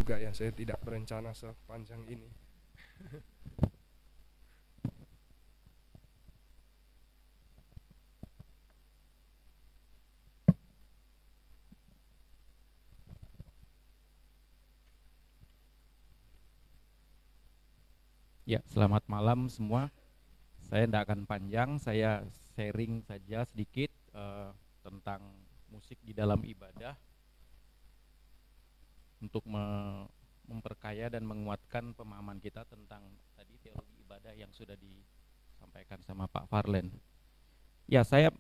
juga ya, saya tidak berencana sepanjang ini. Ya, selamat malam semua. Saya tidak akan panjang, saya sharing saja sedikit tentang musik di dalam ibadah untuk memperkaya dan menguatkan pemahaman kita tentang tadi teologi ibadah yang sudah disampaikan sama Pak Farlen. Ya, saya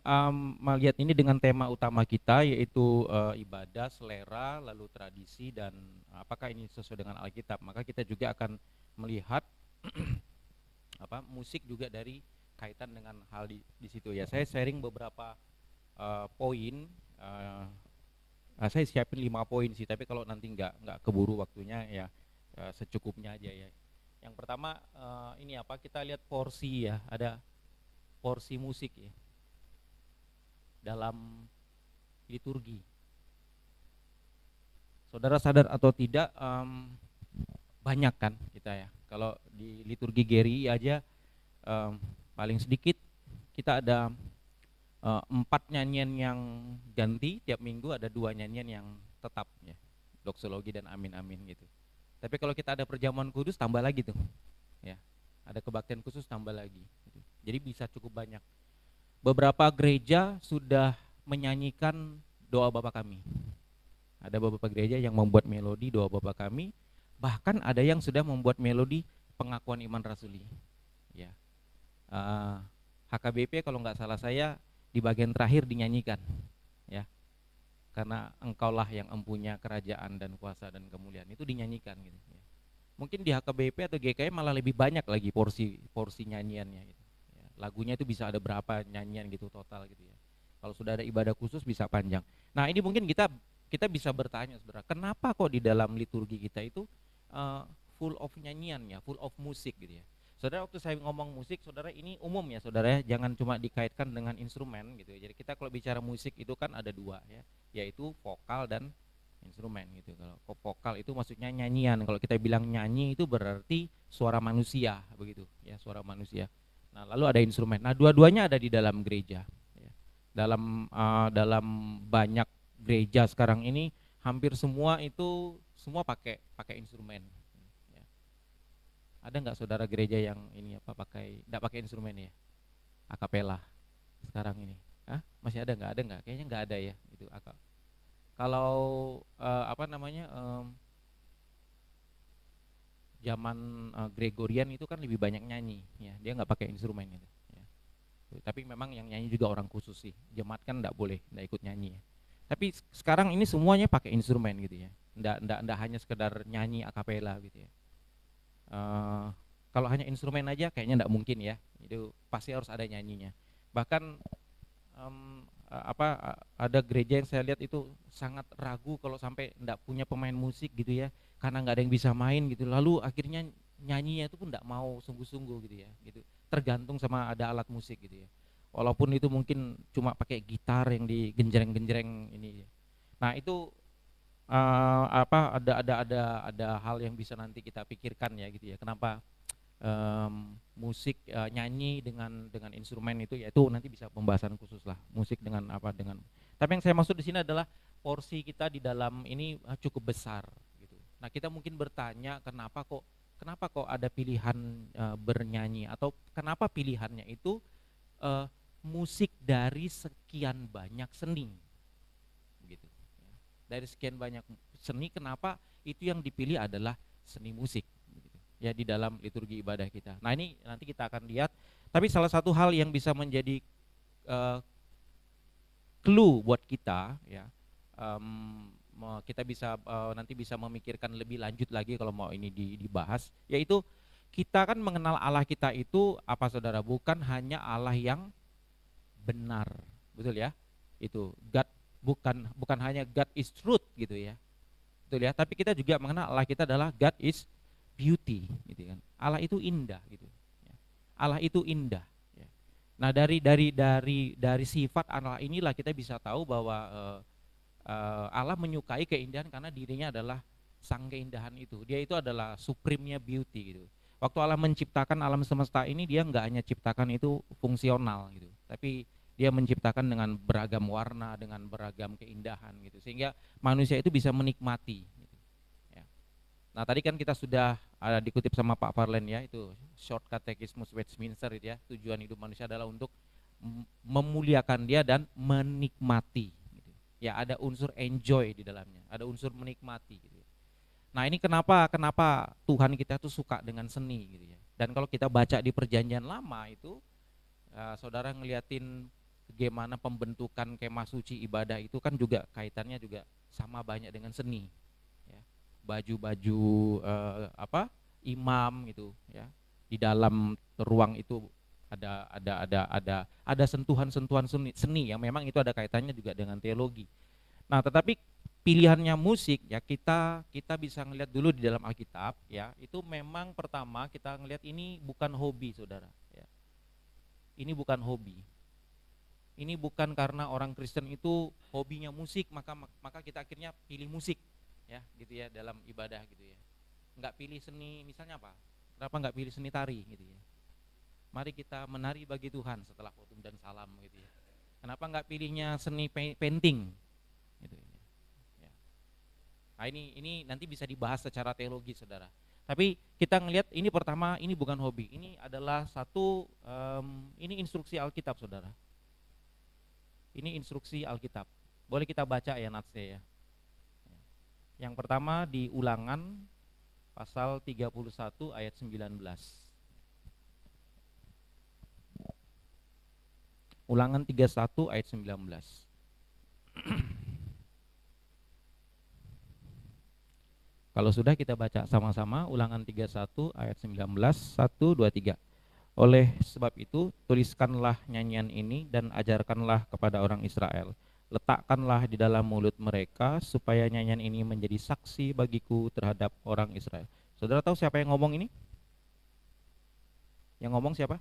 melihat ini dengan tema utama kita yaitu ibadah, selera, lalu tradisi, dan apakah ini sesuai dengan Alkitab. Maka kita juga akan melihat musik juga dari kaitan dengan hal di situ ya. Saya sharing beberapa poin. Saya siapin 5 poin sih, tapi kalau nanti nggak keburu waktunya ya secukupnya aja ya. Yang pertama ini kita lihat porsi ya, ada porsi musik ya dalam liturgi. Saudara sadar atau tidak, banyak kan kita ya. Kalau di liturgi Geri aja paling sedikit kita ada 4 nyanyian yang ganti tiap minggu, ada 2 nyanyian yang tetap ya, doksologi dan amin amin gitu. Tapi kalau kita ada perjamuan kudus tambah lagi tuh ya, ada kebaktian khusus tambah lagi gitu. Jadi bisa cukup banyak. Beberapa gereja sudah menyanyikan doa Bapa Kami. Ada beberapa gereja yang membuat melodi doa Bapa Kami, bahkan ada yang sudah membuat melodi pengakuan iman rasuli ya. HKBP kalau nggak salah saya di bagian terakhir dinyanyikan ya, karena engkaulah yang empunya kerajaan dan kuasa dan kemuliaan, itu dinyanyikan gitu ya. Mungkin di HKBP atau GKI malah lebih banyak lagi porsi nyanyiannya gitu ya. Lagunya itu bisa ada berapa nyanyian gitu total gitu ya. Kalau sudah ada ibadah khusus bisa panjang. Nah ini mungkin kita bisa bertanya sebenarnya, kenapa kok di dalam liturgi kita itu full of nyanyian ya, full of musik gitu ya. Saudara, waktu saya ngomong musik, saudara, ini umum ya saudara ya, jangan cuma dikaitkan dengan instrumen gitu ya. Jadi kita kalau bicara musik itu kan ada 2 ya, yaitu vokal dan instrumen gitu. Kalau vokal itu maksudnya nyanyian. Kalau kita bilang nyanyi itu berarti suara manusia begitu ya, suara manusia. Nah lalu ada instrumen. Nah dua-duanya ada di dalam gereja ya. Dalam banyak gereja sekarang ini hampir semua itu semua pakai instrumen ya. Ada nggak saudara gereja yang ini nggak pakai instrumen ya, akapela sekarang ini? Masih ada nggak? Ada nggak? Kayaknya nggak ada ya itu akap. Kalau zaman Gregorian itu kan lebih banyak nyanyi ya, dia nggak pakai instrumen gitu ya. Tapi memang yang nyanyi juga orang khusus sih, jemaat kan nggak boleh nggak ikut nyanyi ya. Tapi sekarang ini semuanya pakai instrumen gitu ya, nggak hanya sekedar nyanyi akapela gitu ya. Kalau hanya instrumen aja kayaknya nggak mungkin ya, itu pasti harus ada nyanyinya. Bahkan ada gereja yang saya lihat itu sangat ragu kalau sampai nggak punya pemain musik gitu ya, karena nggak ada yang bisa main gitu, lalu akhirnya nyanyinya itu pun nggak mau sungguh-sungguh gitu ya, gitu, tergantung sama ada alat musik gitu ya, walaupun itu mungkin cuma pakai gitar yang digenjreng-genjreng ini ya. Nah itu ada hal yang bisa nanti kita pikirkan ya gitu ya, kenapa musik nyanyi dengan instrumen itu, yaitu nanti bisa pembahasan khusus lah musik dengan tapi yang saya maksud di sini adalah porsi kita di dalam ini cukup besar gitu. Nah kita mungkin bertanya kenapa kok ada pilihan bernyanyi, atau kenapa pilihannya itu musik dari sekian banyak seni gitu. Dari sekian banyak seni, kenapa itu yang dipilih adalah seni musik ya di dalam liturgi ibadah kita. Nah ini nanti kita akan lihat. Tapi salah satu hal yang bisa menjadi clue buat kita ya, kita bisa nanti bisa memikirkan lebih lanjut lagi kalau mau ini dibahas, yaitu kita kan mengenal Allah kita itu apa saudara, bukan hanya Allah yang benar, betul ya, itu God, bukan hanya God is truth gitu ya, betul ya, tapi kita juga mengenal Allah kita adalah God is beauty gitu kan. Allah itu indah gitu ya. Allah itu indah ya. Nah dari sifat Allah inilah kita bisa tahu bahwa Allah menyukai keindahan karena dirinya adalah sang keindahan itu. Dia itu adalah supreme-nya beauty gitu. Waktu Allah menciptakan alam semesta ini, dia nggak hanya ciptakan itu fungsional gitu, tapi dia menciptakan dengan beragam warna, dengan beragam keindahan gitu, sehingga manusia itu bisa menikmati gitu, ya. Nah tadi kan kita sudah ada dikutip sama Pak Farlen ya, itu short catechismus Westminster itu ya, tujuan hidup manusia adalah untuk memuliakan dia dan menikmati gitu. Ya ada unsur enjoy di dalamnya, ada unsur menikmati gitu. Nah ini kenapa Tuhan kita tuh suka dengan seni gitu ya. Dan kalau kita baca di perjanjian lama itu, saudara ngeliatin bagaimana pembentukan kemah suci ibadah itu kan juga kaitannya juga sama banyak dengan seni. Ya. Baju-baju imam gitu ya. Di dalam ruang itu ada sentuhan-sentuhan seni yang memang itu ada kaitannya juga dengan teologi. Nah, tetapi pilihannya musik ya kita bisa ngelihat dulu di dalam Alkitab ya, itu memang pertama kita ngelihat ini bukan hobi saudara ya. Ini bukan hobi. Ini bukan karena orang Kristen itu hobinya musik maka kita akhirnya pilih musik ya gitu ya dalam ibadah gitu ya. Enggak pilih seni misalnya apa? Kenapa enggak pilih seni tari gitu ya? Mari kita menari bagi Tuhan setelah khotbah dan salam gitu ya. Kenapa enggak pilihnya seni painting gitu ya. Nah ini nanti bisa dibahas secara teologi saudara. Tapi kita ngelihat ini pertama ini bukan hobi, ini adalah satu ini instruksi Alkitab saudara. Ini instruksi Alkitab. Boleh kita baca ya natsnya ya. Yang pertama di Ulangan pasal 31 ayat 19. Ulangan 31 ayat 19. Kalau sudah kita baca sama-sama Ulangan 31 ayat 19, 1, 2, 3. Oleh sebab itu tuliskanlah nyanyian ini dan ajarkanlah kepada orang Israel. Letakkanlah di dalam mulut mereka supaya nyanyian ini menjadi saksi bagiku terhadap orang Israel. Saudara tahu siapa yang ngomong ini? Yang ngomong siapa?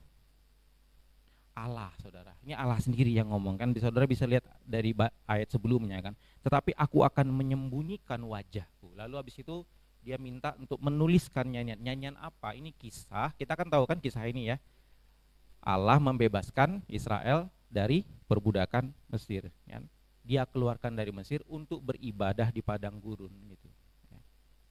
Allah saudara. Ini Allah sendiri yang ngomong kan. Saudara bisa lihat dari ayat sebelumnya kan. Tetapi aku akan menyembunyikan wajahku. Lalu habis itu dia minta untuk menuliskan nyanyian. Nyanyian apa? Ini kisah. Kita kan tahu kan kisah ini ya. Allah membebaskan Israel dari perbudakan Mesir. Kan? Dia keluarkan dari Mesir untuk beribadah di padang gurun gitu.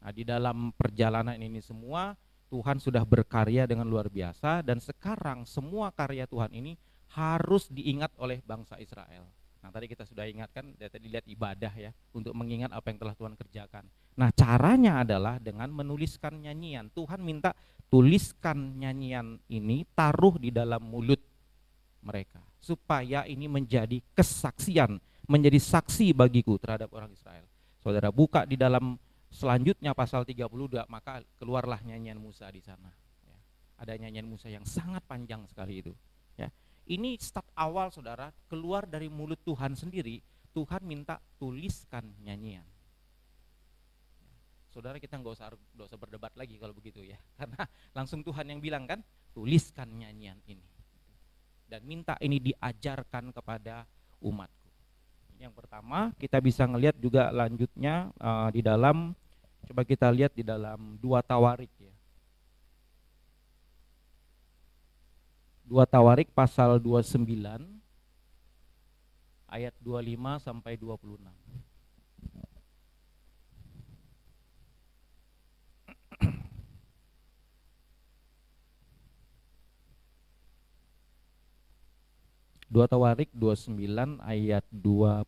Nah di dalam perjalanan ini semua Tuhan sudah berkarya dengan luar biasa dan sekarang semua karya Tuhan ini harus diingat oleh bangsa Israel. Nah tadi kita sudah ingatkan, tadi lihat ibadah ya, untuk mengingat apa yang telah Tuhan kerjakan. Nah caranya adalah dengan menuliskan nyanyian. Tuhan minta tuliskan nyanyian ini, taruh di dalam mulut mereka. Supaya ini menjadi kesaksian, menjadi saksi bagiku terhadap orang Israel. Saudara buka di dalam selanjutnya pasal 32, maka keluarlah nyanyian Musa di sana. Ya. Ada nyanyian Musa yang sangat panjang sekali itu. Ya. Ini start awal saudara, keluar dari mulut Tuhan sendiri. Tuhan minta tuliskan nyanyian. Ya. Saudara kita nggak usah berdebat lagi kalau begitu ya, karena langsung Tuhan yang bilang kan, tuliskan nyanyian ini. Dan minta ini diajarkan kepada umatku. Yang pertama kita bisa ngelihat juga lanjutnya di dalam, coba kita lihat di dalam 2 Tawarik ya. 2 Tawarik pasal 29 ayat 25 sampai 26. Dua Tawarik 29 ayat 25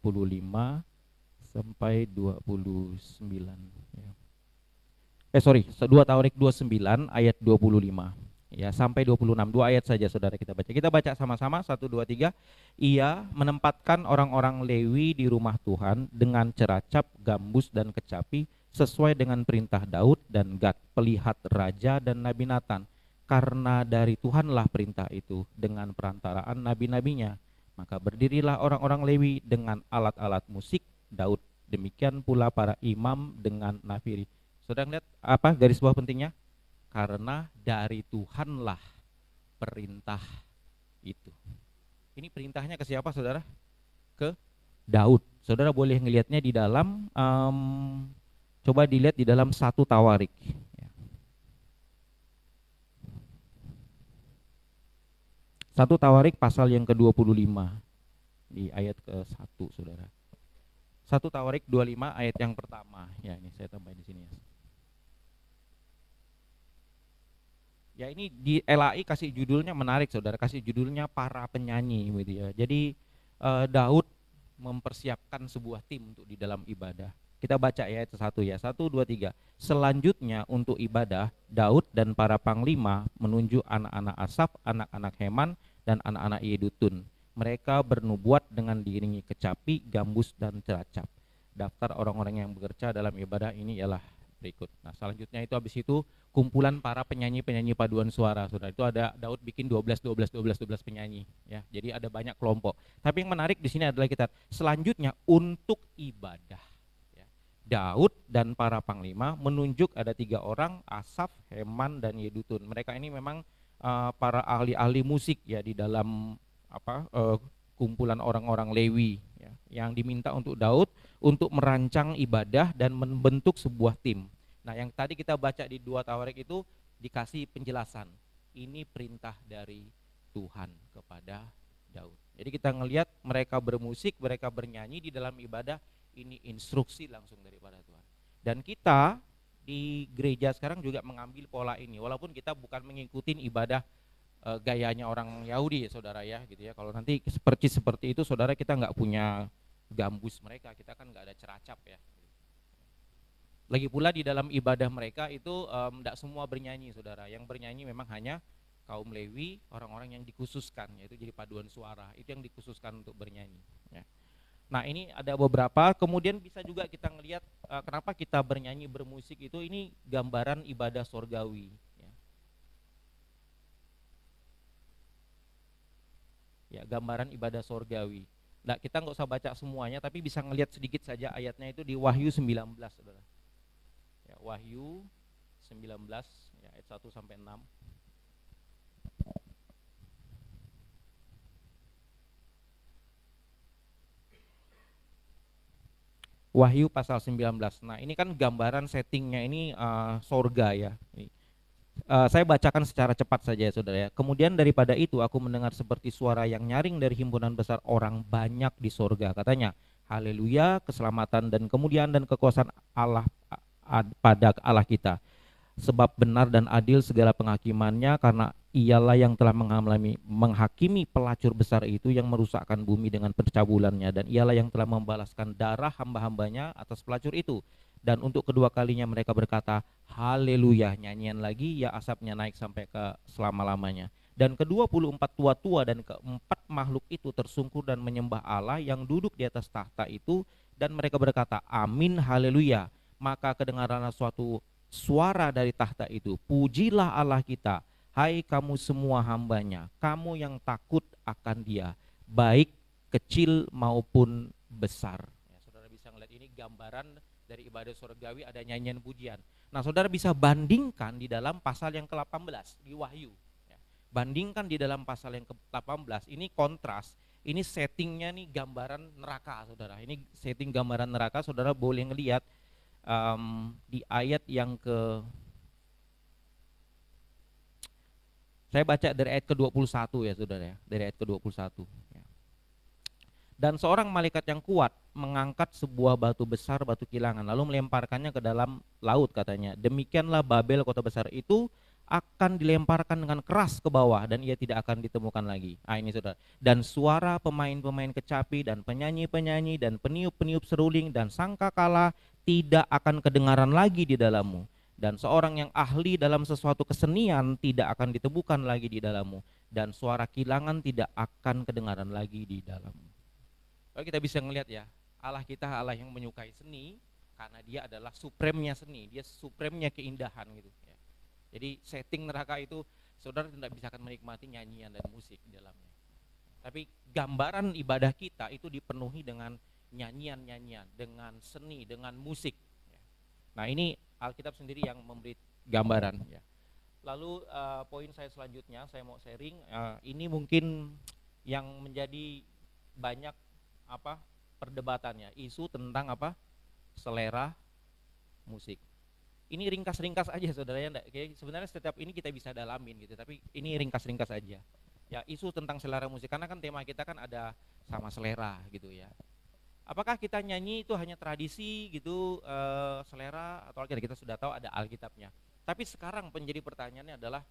sampai 29 ya. 2 Tawarik 29 ayat 25 ya sampai 26. 2 ayat saja saudara kita baca. Kita baca sama-sama 1 2 3. Ia menempatkan orang-orang Lewi di rumah Tuhan dengan ceracap, gambus dan kecapi sesuai dengan perintah Daud dan Gad, pelihat raja dan Nabi Natan. Karena dari Tuhanlah perintah itu dengan perantaraan nabi-nabinya. Maka berdirilah orang-orang Lewi dengan alat-alat musik Daud. Demikian pula para imam dengan nafiri. Saudara lihat apa garis bawah pentingnya? Karena dari Tuhanlah perintah itu. Ini perintahnya ke siapa saudara? Ke Daud. Saudara boleh ngelihatnya di dalam Coba dilihat di dalam 1 Tawarik. Ya. 1 Tawarik pasal yang ke-25 di ayat ke-1, Saudara. 1 Tawarik 25 ayat yang pertama. Ya, ini saya tambahin di sini ya. Ya, ini di LAI kasih judulnya menarik, Saudara. Kasih judulnya para penyanyi gitu ya. Jadi Daud mempersiapkan sebuah tim untuk di dalam ibadah. Kita baca ya ayat 1 ya. 1 2 3. Selanjutnya untuk ibadah, Daud dan para panglima menunjuk anak-anak Asaf, anak-anak Heman dan anak-anak Yedutun. Mereka bernubuat dengan diiringi kecapi, gambus dan ceracap. Daftar orang-orang yang bekerja dalam ibadah ini ialah berikut. Nah, selanjutnya itu habis itu kumpulan para penyanyi-penyanyi paduan suara. Saudara, itu ada Daud bikin 12 penyanyi ya. Jadi ada banyak kelompok. Tapi yang menarik di sini adalah kita selanjutnya untuk ibadah ya. Daud dan para panglima menunjuk ada 3 orang, Asaf, Heman dan Yedutun. Mereka ini memang para ahli-ahli musik ya di dalam kumpulan orang-orang Lewi ya, yang diminta untuk Daud untuk merancang ibadah dan membentuk sebuah tim. Nah, yang tadi kita baca di 2 Tawarik itu dikasih penjelasan. Ini perintah dari Tuhan kepada Daud. Jadi kita ngelihat mereka bermusik, mereka bernyanyi di dalam ibadah, ini instruksi langsung daripada Tuhan. Dan kita di gereja sekarang juga mengambil pola ini, walaupun kita bukan mengikuti ibadah gayanya orang Yahudi, saudara ya, gitu ya. Kalau nanti seperti itu, saudara, kita nggak punya gambus mereka, kita kan nggak ada ceracap ya. Lagi pula di dalam ibadah mereka itu tidak semua bernyanyi, saudara. Yang bernyanyi memang hanya kaum Lewi, orang-orang yang dikhususkan, yaitu jadi paduan suara, itu yang dikhususkan untuk bernyanyi. Ya. Nah, ini ada beberapa. Kemudian bisa juga kita ngelihat kenapa kita bernyanyi, bermusik itu, ini gambaran ibadah sorgawi. Ya, gambaran ibadah sorgawi. Nah, kita nggak usah baca semuanya, tapi bisa ngelihat sedikit saja ayatnya itu di Wahyu 19, saudara. Ya, Wahyu 19 ya, ayat 1 sampai 6. Wahyu pasal 19. Nah, ini kan gambaran settingnya ini sorga ya. Saya bacakan secara cepat saja ya, saudara ya. Kemudian daripada itu aku mendengar seperti suara yang nyaring dari himpunan besar orang banyak di sorga. Katanya, haleluya, keselamatan dan kemuliaan dan kekuasaan Allah pada Allah kita. Sebab benar dan adil segala penghakimannya, karena ialah yang telah menghakimi pelacur besar itu yang merusakkan bumi dengan pencabulannya, dan ialah yang telah membalaskan darah hamba-hambanya atas pelacur itu. Dan untuk kedua kalinya mereka berkata, haleluya, nyanyian lagi, ya asapnya naik sampai ke selama-lamanya. Dan ke-24 tua-tua dan keempat makhluk itu tersungkur dan menyembah Allah yang duduk di atas tahta itu, dan mereka berkata, amin, haleluya. Maka kedengaranlah suatu suara dari tahta itu, pujilah Allah kita, hai kamu semua hambanya, kamu yang takut akan Dia, baik kecil maupun besar. Ya, saudara bisa melihat ini gambaran dari ibadah surgawi, ada nyanyian pujian. Nah, saudara bisa bandingkan di dalam pasal yang ke-18 di Wahyu. Ya, bandingkan di dalam pasal yang ke-18, ini kontras. Ini settingnya nih gambaran neraka, saudara. Ini setting gambaran neraka, saudara boleh ngelihat di ayat yang saya baca dari ayat ke-21 ya, saudara ya, dari ayat ke-21 ya. Dan seorang malaikat yang kuat mengangkat sebuah batu besar, batu kilangan, lalu melemparkannya ke dalam laut, katanya, demikianlah Babel, kota besar itu akan dilemparkan dengan keras ke bawah dan ia tidak akan ditemukan lagi. Ini saudara. Dan suara pemain-pemain kecapi dan penyanyi-penyanyi dan peniup-peniup seruling dan sangkakala tidak akan kedengaran lagi di dalammu, dan seorang yang ahli dalam sesuatu kesenian tidak akan ditemukan lagi di dalammu, dan suara kilangan tidak akan kedengaran lagi di dalammu. Kalau kita bisa ngelihat ya, Allah kita Allah yang menyukai seni, karena Dia adalah supremnya seni, Dia supremnya keindahan gitu ya. Jadi setting neraka itu saudara tidak bisa akan menikmati nyanyian dan musik di dalamnya. Tapi gambaran ibadah kita itu dipenuhi dengan nyanyian-nyanyian, dengan seni, dengan musik. Nah, ini Alkitab sendiri yang memberi gambaran. Ya. Lalu poin saya selanjutnya, saya mau sharing. Ini mungkin yang menjadi banyak perdebatannya, isu tentang selera musik. Ini ringkas-ringkas aja saudara ya, sebenarnya setiap ini kita bisa dalamin gitu, tapi ini ringkas-ringkas aja. Ya, isu tentang selera musik, karena kan tema kita kan ada sama selera gitu ya. Apakah kita nyanyi itu hanya tradisi gitu, selera, atau kita sudah tahu ada Alkitabnya. Tapi sekarang menjadi pertanyaannya adalah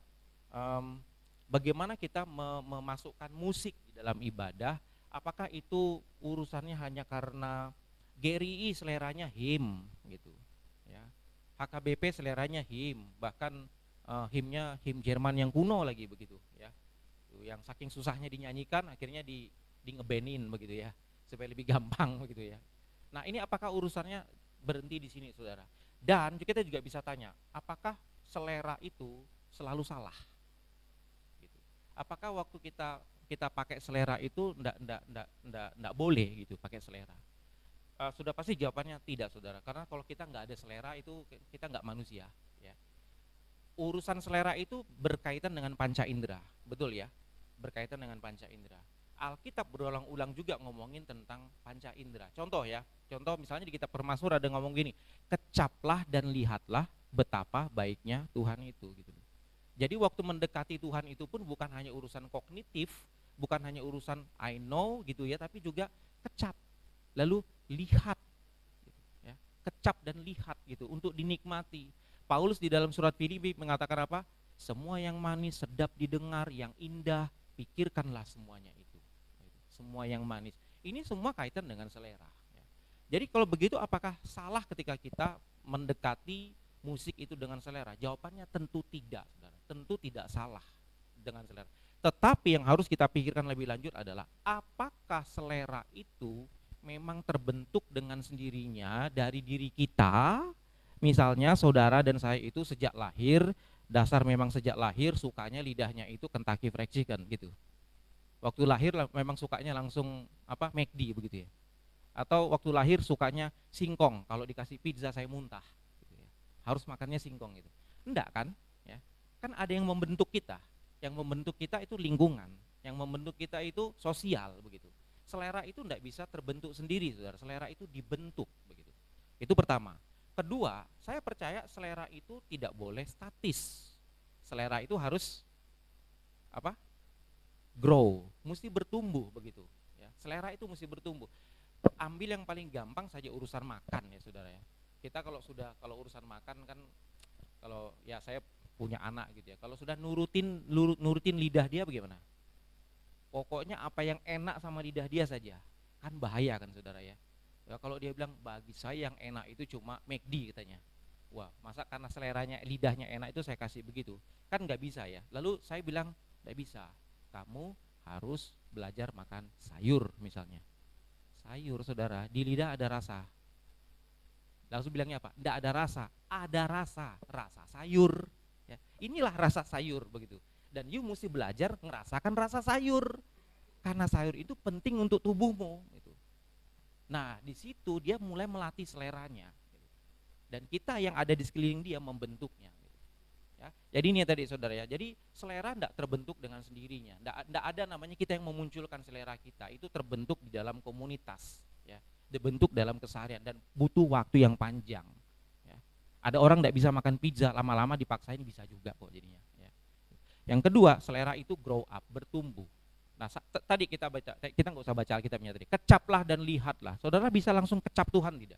bagaimana kita memasukkan musik di dalam ibadah? Apakah itu urusannya hanya karena GRI seleranya him gitu ya, HKBP seleranya him, bahkan himnya him Jerman yang kuno lagi begitu ya, yang saking susahnya dinyanyikan akhirnya di ngebenin begitu ya, supaya lebih gampang begitu ya. Nah, ini apakah urusannya berhenti di sini saudara? Dan kita juga bisa tanya, apakah selera itu selalu salah? Gitu. Apakah waktu kita pakai selera itu ndak boleh gitu pakai selera? Sudah pasti jawabannya tidak saudara, karena kalau kita nggak ada selera itu kita nggak manusia ya. Urusan selera itu berkaitan dengan panca indera, betul ya, berkaitan dengan panca indera. Alkitab berulang-ulang juga ngomongin tentang panca indera. Contoh ya, contoh misalnya di kitab Permazmur ada ngomong gini, kecaplah dan lihatlah betapa baiknya Tuhan itu gitu. Jadi waktu mendekati Tuhan itu pun bukan hanya urusan kognitif, bukan hanya urusan I know gitu ya, tapi juga kecap, lalu lihat gitu, ya. Kecap dan lihat gitu untuk dinikmati. Paulus di dalam surat Filipi mengatakan apa? Semua yang manis, sedap didengar, yang indah, pikirkanlah semuanya itu. Semua yang manis. Ini semua kaitan dengan selera ya. Jadi kalau begitu apakah salah ketika kita mendekati musik itu dengan selera? Jawabannya tentu tidak, saudara. Tentu tidak salah dengan selera. Tetapi yang harus kita pikirkan lebih lanjut adalah apakah selera itu memang terbentuk dengan sendirinya dari diri kita? Misalnya saudara dan saya itu sejak lahir, dasar memang sejak lahir sukanya lidahnya itu Kentucky Fried Chicken gitu. Waktu lahir memang sukanya langsung apa McD begitu ya. Atau waktu lahir sukanya singkong, kalau dikasih pizza saya muntah gitu ya. Harus makannya singkong gitu. Enggak kan? Ya. Kan ada yang membentuk kita. Yang membentuk kita itu lingkungan, yang membentuk kita itu sosial begitu. Selera itu enggak bisa terbentuk sendiri, saudara. Selera itu dibentuk begitu. Itu pertama. Kedua, saya percaya selera itu tidak boleh statis. Selera itu harus apa? Grow, mesti bertumbuh begitu ya. Selera itu mesti bertumbuh. Ambil yang paling gampang saja urusan makan ya saudara ya. Kita kalau urusan makan kan, kalau ya saya punya anak gitu ya, kalau sudah nurutin lidah dia bagaimana? Pokoknya apa yang enak sama lidah dia saja, kan bahaya kan saudara ya. Ya kalau dia bilang bagi saya yang enak itu cuma McD katanya. Wah, masa karena seleranya lidahnya enak itu saya kasih begitu? Kan nggak bisa ya. Lalu saya bilang nggak bisa. Kamu harus belajar makan sayur misalnya. Sayur saudara, di lidah ada rasa. Langsung bilangnya apa? Nggak ada rasa. Ada rasa, rasa sayur ya. Inilah rasa sayur begitu. Dan you mesti belajar ngerasakan rasa sayur, karena sayur itu penting untuk tubuhmu gitu. Nah di situ dia mulai melatih seleranya gitu. Dan kita yang ada di sekeliling dia membentuknya. Ya, jadi ini tadi saudara ya, jadi selera tidak terbentuk dengan sendirinya, tidak ada namanya kita yang memunculkan selera kita, itu terbentuk di dalam komunitas, ya, dibentuk dalam keseharian dan butuh waktu yang panjang. Ya. Ada orang tidak bisa makan pizza, lama-lama dipaksain bisa juga kok jadinya. Ya. Yang kedua, selera itu grow up, bertumbuh. Nah tadi kita baca, kita nggak usah baca Alkitabnya tadi, kecaplah dan lihatlah, saudara bisa langsung kecap Tuhan tidak?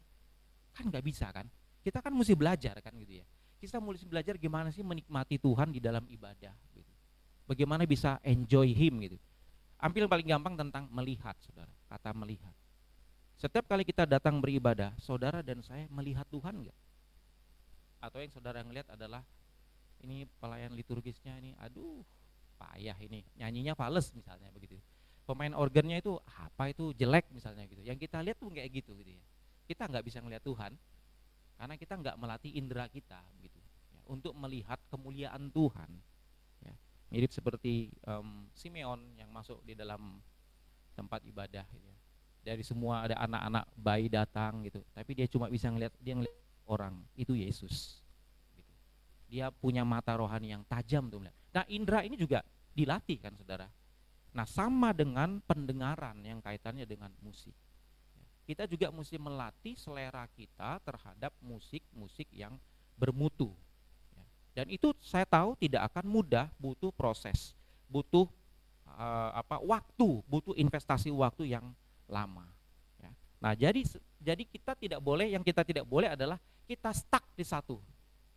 Kan nggak bisa kan? Kita kan mesti belajar kan gitu ya. Kita mulai belajar gimana sih menikmati Tuhan di dalam ibadah gitu. Bagaimana bisa enjoy him gitu. Ambil yang paling gampang tentang melihat saudara, kata melihat. Setiap kali kita datang beribadah, saudara dan saya melihat Tuhan enggak? Atau yang saudara ngelihat adalah ini pelayan liturgisnya ini, aduh payah ini, nyanyinya fales misalnya begitu. Pemain organnya itu apa itu jelek misalnya gitu. Yang kita lihat tuh kayak gitu gitu ya. Kita nggak bisa ngelihat Tuhan karena kita nggak melatih indera kita gitu ya, untuk melihat kemuliaan Tuhan ya. Mirip seperti Simeon yang masuk di dalam tempat ibadah gitu ya. Dari semua ada anak-anak bayi datang gitu, tapi dia cuma bisa ngelihat orang itu Yesus gitu. Dia punya mata rohani yang tajam tuh melihat. Nah indera ini juga dilatih kan saudara. Nah sama dengan pendengaran yang kaitannya dengan musik. kita juga mesti melatih selera kita terhadap musik-musik yang bermutu. Ya. Dan itu saya tahu tidak akan mudah, butuh proses, butuh butuh investasi waktu yang lama. Ya. Nah, jadi kita tidak boleh adalah kita stuck di satu.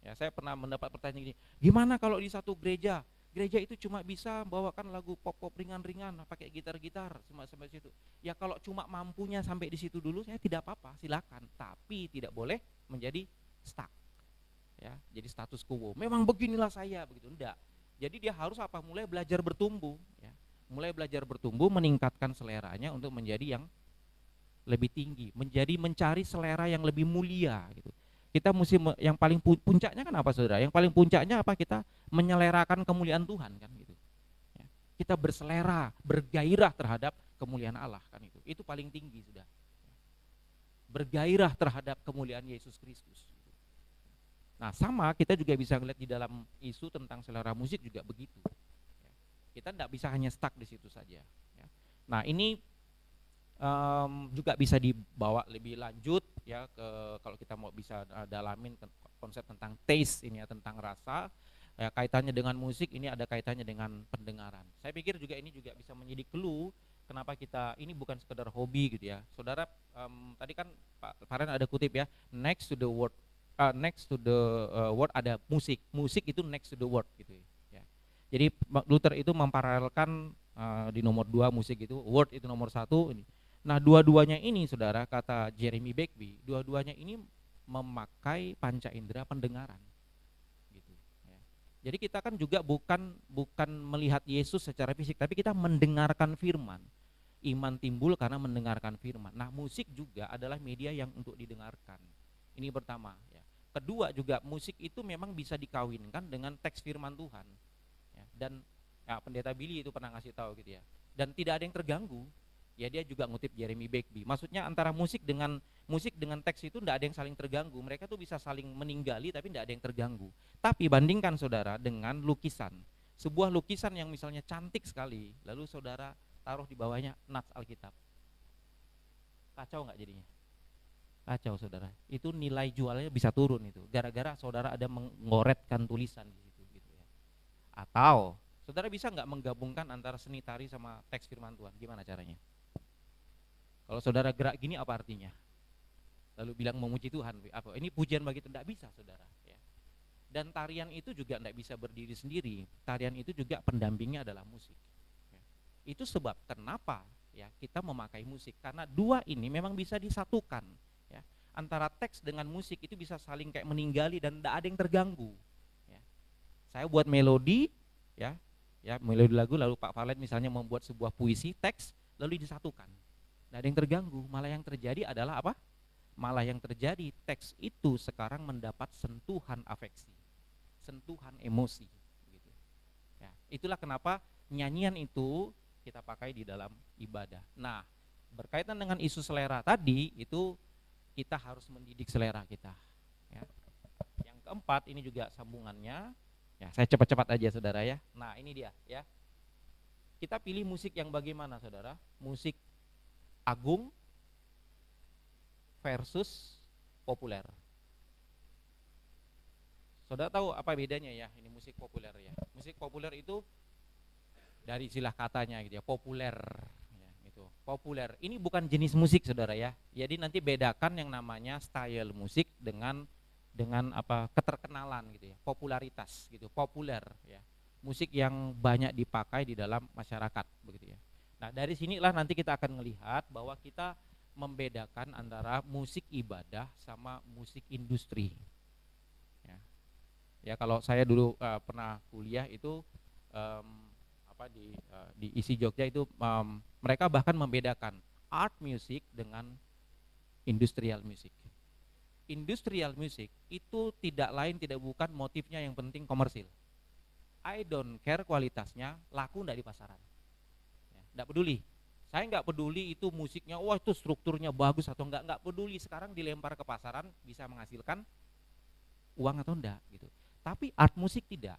Ya, saya pernah mendapat pertanyaan gini, gimana kalau di satu gereja itu cuma bisa bawakan lagu pop-pop ringan-ringan, pakai gitar-gitar, cuma sampai situ. Ya kalau cuma mampunya sampai di situ dulu, saya tidak apa-apa, silakan. Tapi tidak boleh menjadi stuck. Ya, jadi status quo. Memang beginilah saya, begitu enggak. Jadi dia harus mulai belajar bertumbuh. Ya. Mulai belajar bertumbuh, meningkatkan seleranya untuk menjadi yang lebih tinggi, mencari selera yang lebih mulia, gitu. Kita mesti yang paling puncaknya kan apa, saudara? Yang paling puncaknya apa? Kita menyelerakan kemuliaan Tuhan, kan gitu. Ya. Kita berselera, bergairah terhadap kemuliaan Allah, kan itu. Itu paling tinggi sudah. Bergairah terhadap kemuliaan Yesus Kristus. Nah, sama kita juga bisa lihat di dalam isu tentang selera musik juga begitu. Ya. Kita tidak bisa hanya stuck di situ saja. Ya. Nah, ini juga bisa dibawa lebih lanjut ya kalau kita mau bisa dalamin konsep tentang taste ini ya, tentang rasa ya, kaitannya dengan musik ini ada kaitannya dengan pendengaran. Saya pikir juga ini juga bisa menjadi clue kenapa kita ini bukan sekedar hobi gitu ya. Saudara tadi kan Pak Farhan ada kutip ya, next to the word word ada musik. Musik itu next to the word gitu ya. Jadi Luther itu memparalelkan di nomor 2 musik itu, word itu nomor 1 ini. Nah, dua-duanya ini, saudara, kata Jeremy Begbie, dua-duanya ini memakai panca indera pendengaran, gitu. Ya. Jadi kita kan juga bukan melihat Yesus secara fisik, tapi kita mendengarkan firman. Iman timbul karena mendengarkan firman. Nah, musik juga adalah media yang untuk didengarkan. Ini pertama. Ya. Kedua juga musik itu memang bisa dikawinkan dengan teks firman Tuhan. Ya. Dan ya, Pendeta Billy itu pernah ngasih tahu gitu ya. Dan tidak ada yang terganggu. Ya, dia juga ngutip Jeremy Begbie. Maksudnya antara musik dengan teks itu tidak ada yang saling terganggu. Mereka tuh bisa saling meninggali tapi tidak ada yang terganggu. Tapi bandingkan saudara dengan lukisan. Sebuah lukisan yang misalnya cantik sekali, lalu saudara taruh di bawahnya nats Alkitab. Kacau nggak jadinya? Kacau, saudara. Itu nilai jualnya bisa turun itu. Gara-gara saudara ada mengoretkan tulisan di situ gitu ya. Atau saudara bisa nggak menggabungkan antara seni tari sama teks firman Tuhan? Gimana caranya? Kalau saudara gerak gini apa artinya? Lalu bilang memuji Tuhan, apa? Ini pujian bagi Tuhan? Tidak bisa, saudara. Ya. Dan tarian itu juga tidak bisa berdiri sendiri. Tarian itu juga pendampingnya adalah musik. Ya. Itu sebab kenapa ya kita memakai musik, karena dua ini memang bisa disatukan. Ya. Antara teks dengan musik itu bisa saling kayak meninggali dan tidak ada yang terganggu. Ya. Saya buat melodi, ya melodi lagu, lalu Pak Farlet misalnya membuat sebuah puisi teks, lalu disatukan. Tidak ada yang terganggu, malah yang terjadi adalah apa? Malah yang terjadi teks itu sekarang mendapat sentuhan afeksi, sentuhan emosi, gitu. Ya, itulah kenapa nyanyian itu kita pakai di dalam ibadah. Nah, berkaitan dengan isu selera tadi, itu kita harus mendidik selera kita. Ya. Yang keempat ini juga sambungannya. Ya, saya cepat-cepat aja, saudara ya. Nah, ini dia ya. Kita pilih musik yang bagaimana, saudara? Musik agung versus populer. Saudara tahu apa bedanya ya ini musik populer ya? Musik populer itu dari istilah katanya gitu ya, populer ya, gitu. Populer. Ini bukan jenis musik, saudara ya. Jadi nanti bedakan yang namanya style musik dengan apa keterkenalan gitu ya, popularitas gitu, populer ya. Musik yang banyak dipakai di dalam masyarakat begitu ya. Nah, dari sinilah nanti kita akan melihat bahwa kita membedakan antara musik ibadah sama musik industri. Ya, ya kalau saya dulu pernah kuliah itu di ISI Jogja itu mereka bahkan membedakan art music dengan industrial music. Industrial music itu tidak lain tidak bukan motifnya yang penting komersil. I don't care kualitasnya, laku enggak di pasaran. Enggak peduli. Saya enggak peduli itu musiknya, wah itu strukturnya bagus atau enggak peduli. Sekarang dilempar ke pasaran bisa menghasilkan uang atau enggak gitu. Tapi art musik tidak.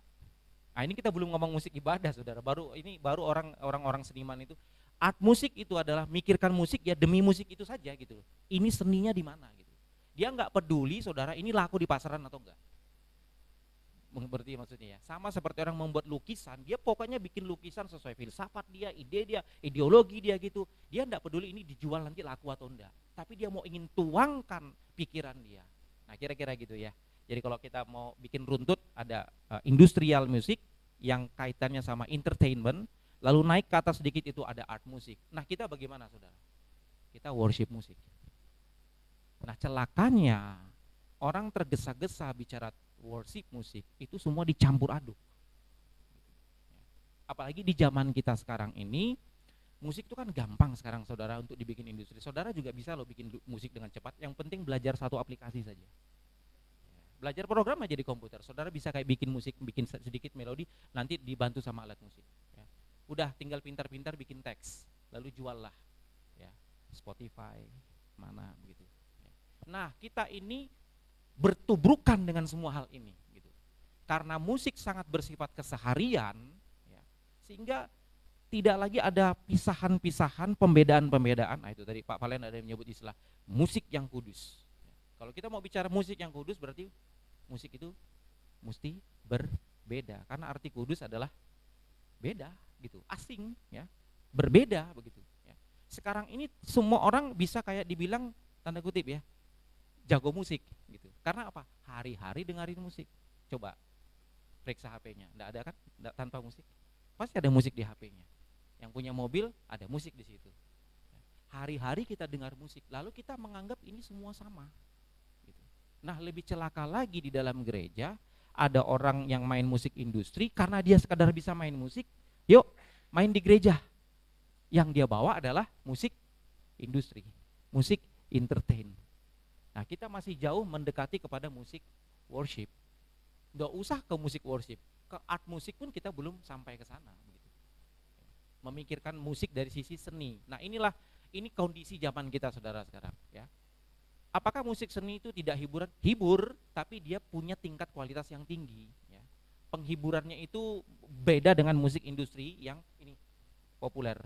Nah, ini kita belum ngomong musik ibadah, saudara. Baru orang-orang seniman itu Art musik itu adalah mikirkan musik ya demi musik itu saja gitu. Ini seninya di mana gitu. Dia nggak peduli saudara ini laku di pasaran atau enggak. Mengerti maksudnya ya. Sama seperti orang membuat lukisan, dia pokoknya bikin lukisan sesuai filsafat dia, ide dia, ideologi dia gitu. Dia enggak peduli ini dijual nanti laku atau enggak. Tapi dia mau ingin tuangkan pikiran dia. Nah, kira-kira gitu ya. Jadi kalau kita mau bikin runtut ada industrial music yang kaitannya sama entertainment, lalu naik ke atas sedikit itu ada art musik. Nah, kita bagaimana saudara? Kita worship musik. Nah, celakanya orang tergesa-gesa bicara worship musik itu semua dicampur aduk. Apalagi di zaman kita sekarang ini, musik itu kan gampang sekarang saudara untuk dibikin industri. Saudara juga bisa loh bikin musik dengan cepat. Yang penting belajar satu aplikasi saja. Belajar program aja di komputer. Saudara bisa kayak bikin musik, bikin sedikit melodi, nanti dibantu sama alat musik. Ya. Udah tinggal pintar-pintar bikin teks, lalu jual lah. Ya. Spotify, mana begitu. Ya. Nah kita ini bertubrukan dengan semua hal ini gitu. Karena musik sangat bersifat keseharian ya, sehingga tidak lagi ada pisahan-pisahan, pembedaan-pembedaan. Nah itu tadi Pak Valen ada yang menyebut istilah musik yang kudus ya. Kalau kita mau bicara musik yang kudus berarti musik itu mesti berbeda. Karena arti kudus adalah beda gitu, asing ya, berbeda begitu ya. Sekarang ini semua orang bisa kayak dibilang tanda kutip ya jago musik gitu. Karena apa? Hari-hari dengerin musik. Coba periksa HP-nya, enggak ada kan? Enggak, tanpa musik. Pasti ada musik di HP-nya. Yang punya mobil ada musik di situ. Hari-hari kita dengar musik, lalu kita menganggap ini semua sama. Gitu. Nah, lebih celaka lagi di dalam gereja ada orang yang main musik industri karena dia sekadar bisa main musik. Yuk, main di gereja. Yang dia bawa adalah musik industri, musik entertain. Nah kita masih jauh mendekati kepada musik worship. Nggak usah ke musik worship, ke art musik pun kita belum sampai ke sana. Memikirkan musik dari sisi seni. Nah ini kondisi zaman kita saudara sekarang. Ya. Apakah musik seni itu tidak hiburan? Hibur, tapi dia punya tingkat kualitas yang tinggi. Ya. Penghiburannya itu beda dengan musik industri yang ini populer.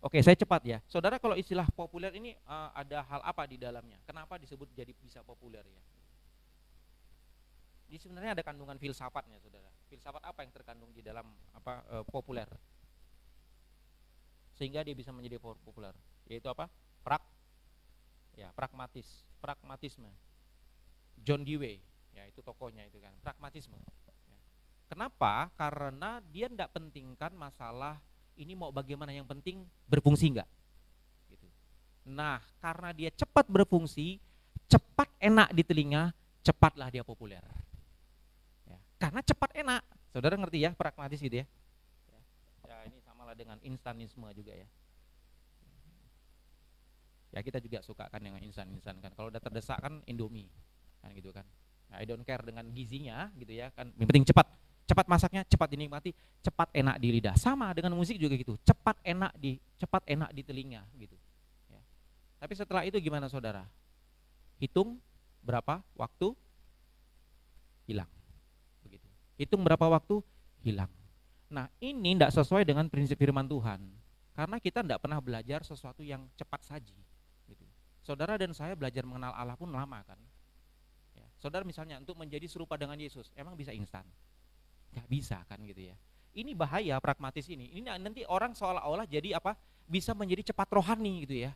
Oke, saya cepat ya. Saudara kalau istilah populer ini ada hal apa di dalamnya? Kenapa disebut jadi bisa populer ya? Di sebenarnya ada kandungan filsafatnya, saudara. Filsafat apa yang terkandung di dalam populer? Sehingga dia bisa menjadi populer. Yaitu apa? Pragmatisme. John Dewey, ya itu tokohnya itu kan. Pragmatisme. Ya. Kenapa? Karena dia tidak pentingkan masalah ini mau bagaimana, yang penting berfungsi enggak gitu. Nah karena dia cepat berfungsi, cepat enak di telinga, cepatlah dia populer ya. Karena cepat enak, saudara ngerti ya pragmatis gitu ya. Ya ini samalah dengan instanisme juga ya. Ya kita juga suka kan dengan instan kan. Kalau udah terdesak kan Indomie kan gitu kan. Nah, I don't care dengan gizinya gitu ya kan. Yang penting cepat masaknya, cepat dinikmati, cepat enak di lidah. Sama dengan musik juga gitu, cepat enak di telinga gitu. Ya. Tapi setelah itu gimana saudara? Hitung berapa waktu hilang, begitu. Hitung berapa waktu hilang. Nah ini tidak sesuai dengan prinsip firman Tuhan, karena kita tidak pernah belajar sesuatu yang cepat saji. Gitu. Saudara dan saya belajar mengenal Allah pun lama kan. Ya. Saudara misalnya untuk menjadi serupa dengan Yesus, emang bisa instan? Gak bisa kan gitu ya. Ini bahaya pragmatis ini. Ini nanti orang seolah-olah jadi apa? Bisa menjadi cepat rohani gitu ya.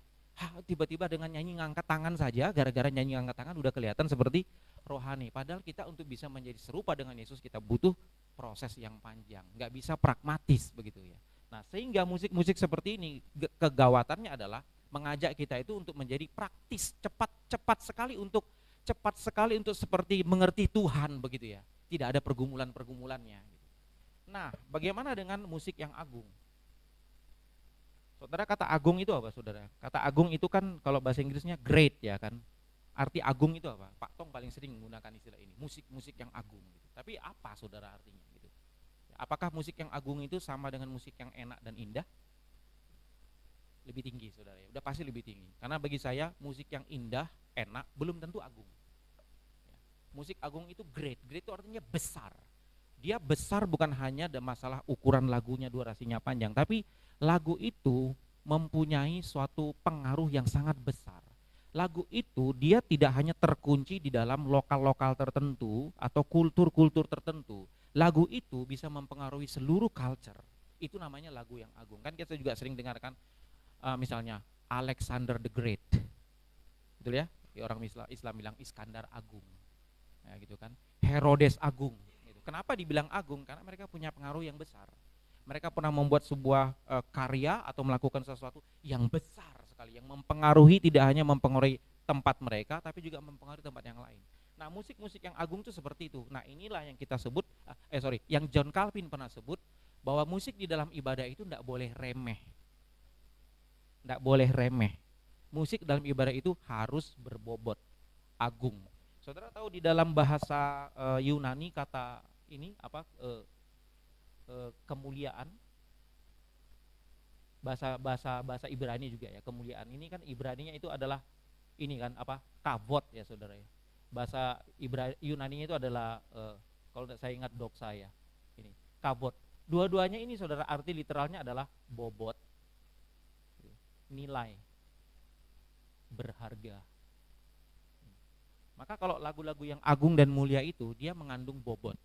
Tiba-tiba dengan nyanyi ngangkat tangan saja, gara-gara nyanyi ngangkat tangan udah kelihatan seperti rohani. Padahal kita untuk bisa menjadi serupa dengan Yesus kita butuh proses yang panjang. Gak bisa pragmatis begitu ya. Nah sehingga musik-musik seperti ini kegawatannya adalah mengajak kita itu untuk menjadi praktis, cepat sekali untuk seperti mengerti Tuhan begitu ya. Tidak ada pergumulan-pergumulannya. Nah, bagaimana dengan musik yang agung? Saudara, kata agung itu apa, saudara? Kata agung itu kan kalau bahasa Inggrisnya great ya kan. Arti agung itu apa? Pak Tong paling sering menggunakan istilah ini, musik-musik yang agung. Gitu. Tapi apa, saudara, artinya? Gitu. Apakah musik yang agung itu sama dengan musik yang enak dan indah? Lebih tinggi, saudara. Udah pasti lebih tinggi. Karena bagi saya musik yang indah, enak, belum tentu agung. Musik agung itu great itu artinya besar. Dia besar bukan hanya ada masalah ukuran lagunya, durasinya panjang, tapi lagu itu mempunyai suatu pengaruh yang sangat besar. Lagu itu dia tidak hanya terkunci di dalam lokal-lokal tertentu atau kultur-kultur tertentu. Lagu itu bisa mempengaruhi seluruh culture. Itu namanya lagu yang agung. Kan kita juga sering dengarkan misalnya Alexander the Great. Betul ya? Orang Islam bilang Iskandar Agung. Ya gitu kan. Herodes Agung. Gitu. Kenapa dibilang agung? Karena mereka punya pengaruh yang besar. Mereka pernah membuat sebuah karya atau melakukan sesuatu yang besar sekali, yang mempengaruhi, tidak hanya mempengaruhi tempat mereka, tapi juga mempengaruhi tempat yang lain. Nah, musik-musik yang agung itu seperti itu. Nah, inilah yang kita sebut, yang John Calvin pernah sebut, bahwa musik di dalam ibadah itu tidak boleh remeh. Tidak boleh remeh. Musik dalam ibadah itu harus berbobot, agung. Saudara tahu di dalam bahasa Yunani kata ini apa? Kemuliaan, bahasa Ibrani juga ya, kemuliaan ini kan Ibraninya itu adalah ini kan apa, kavod ya saudara ya. Bahasa Yunaninya itu adalah kalau saya ingat doxa ya, ini kavod. Dua-duanya ini saudara arti literalnya adalah bobot, nilai, berharga. Maka kalau lagu-lagu yang agung dan mulia itu dia mengandung bobot,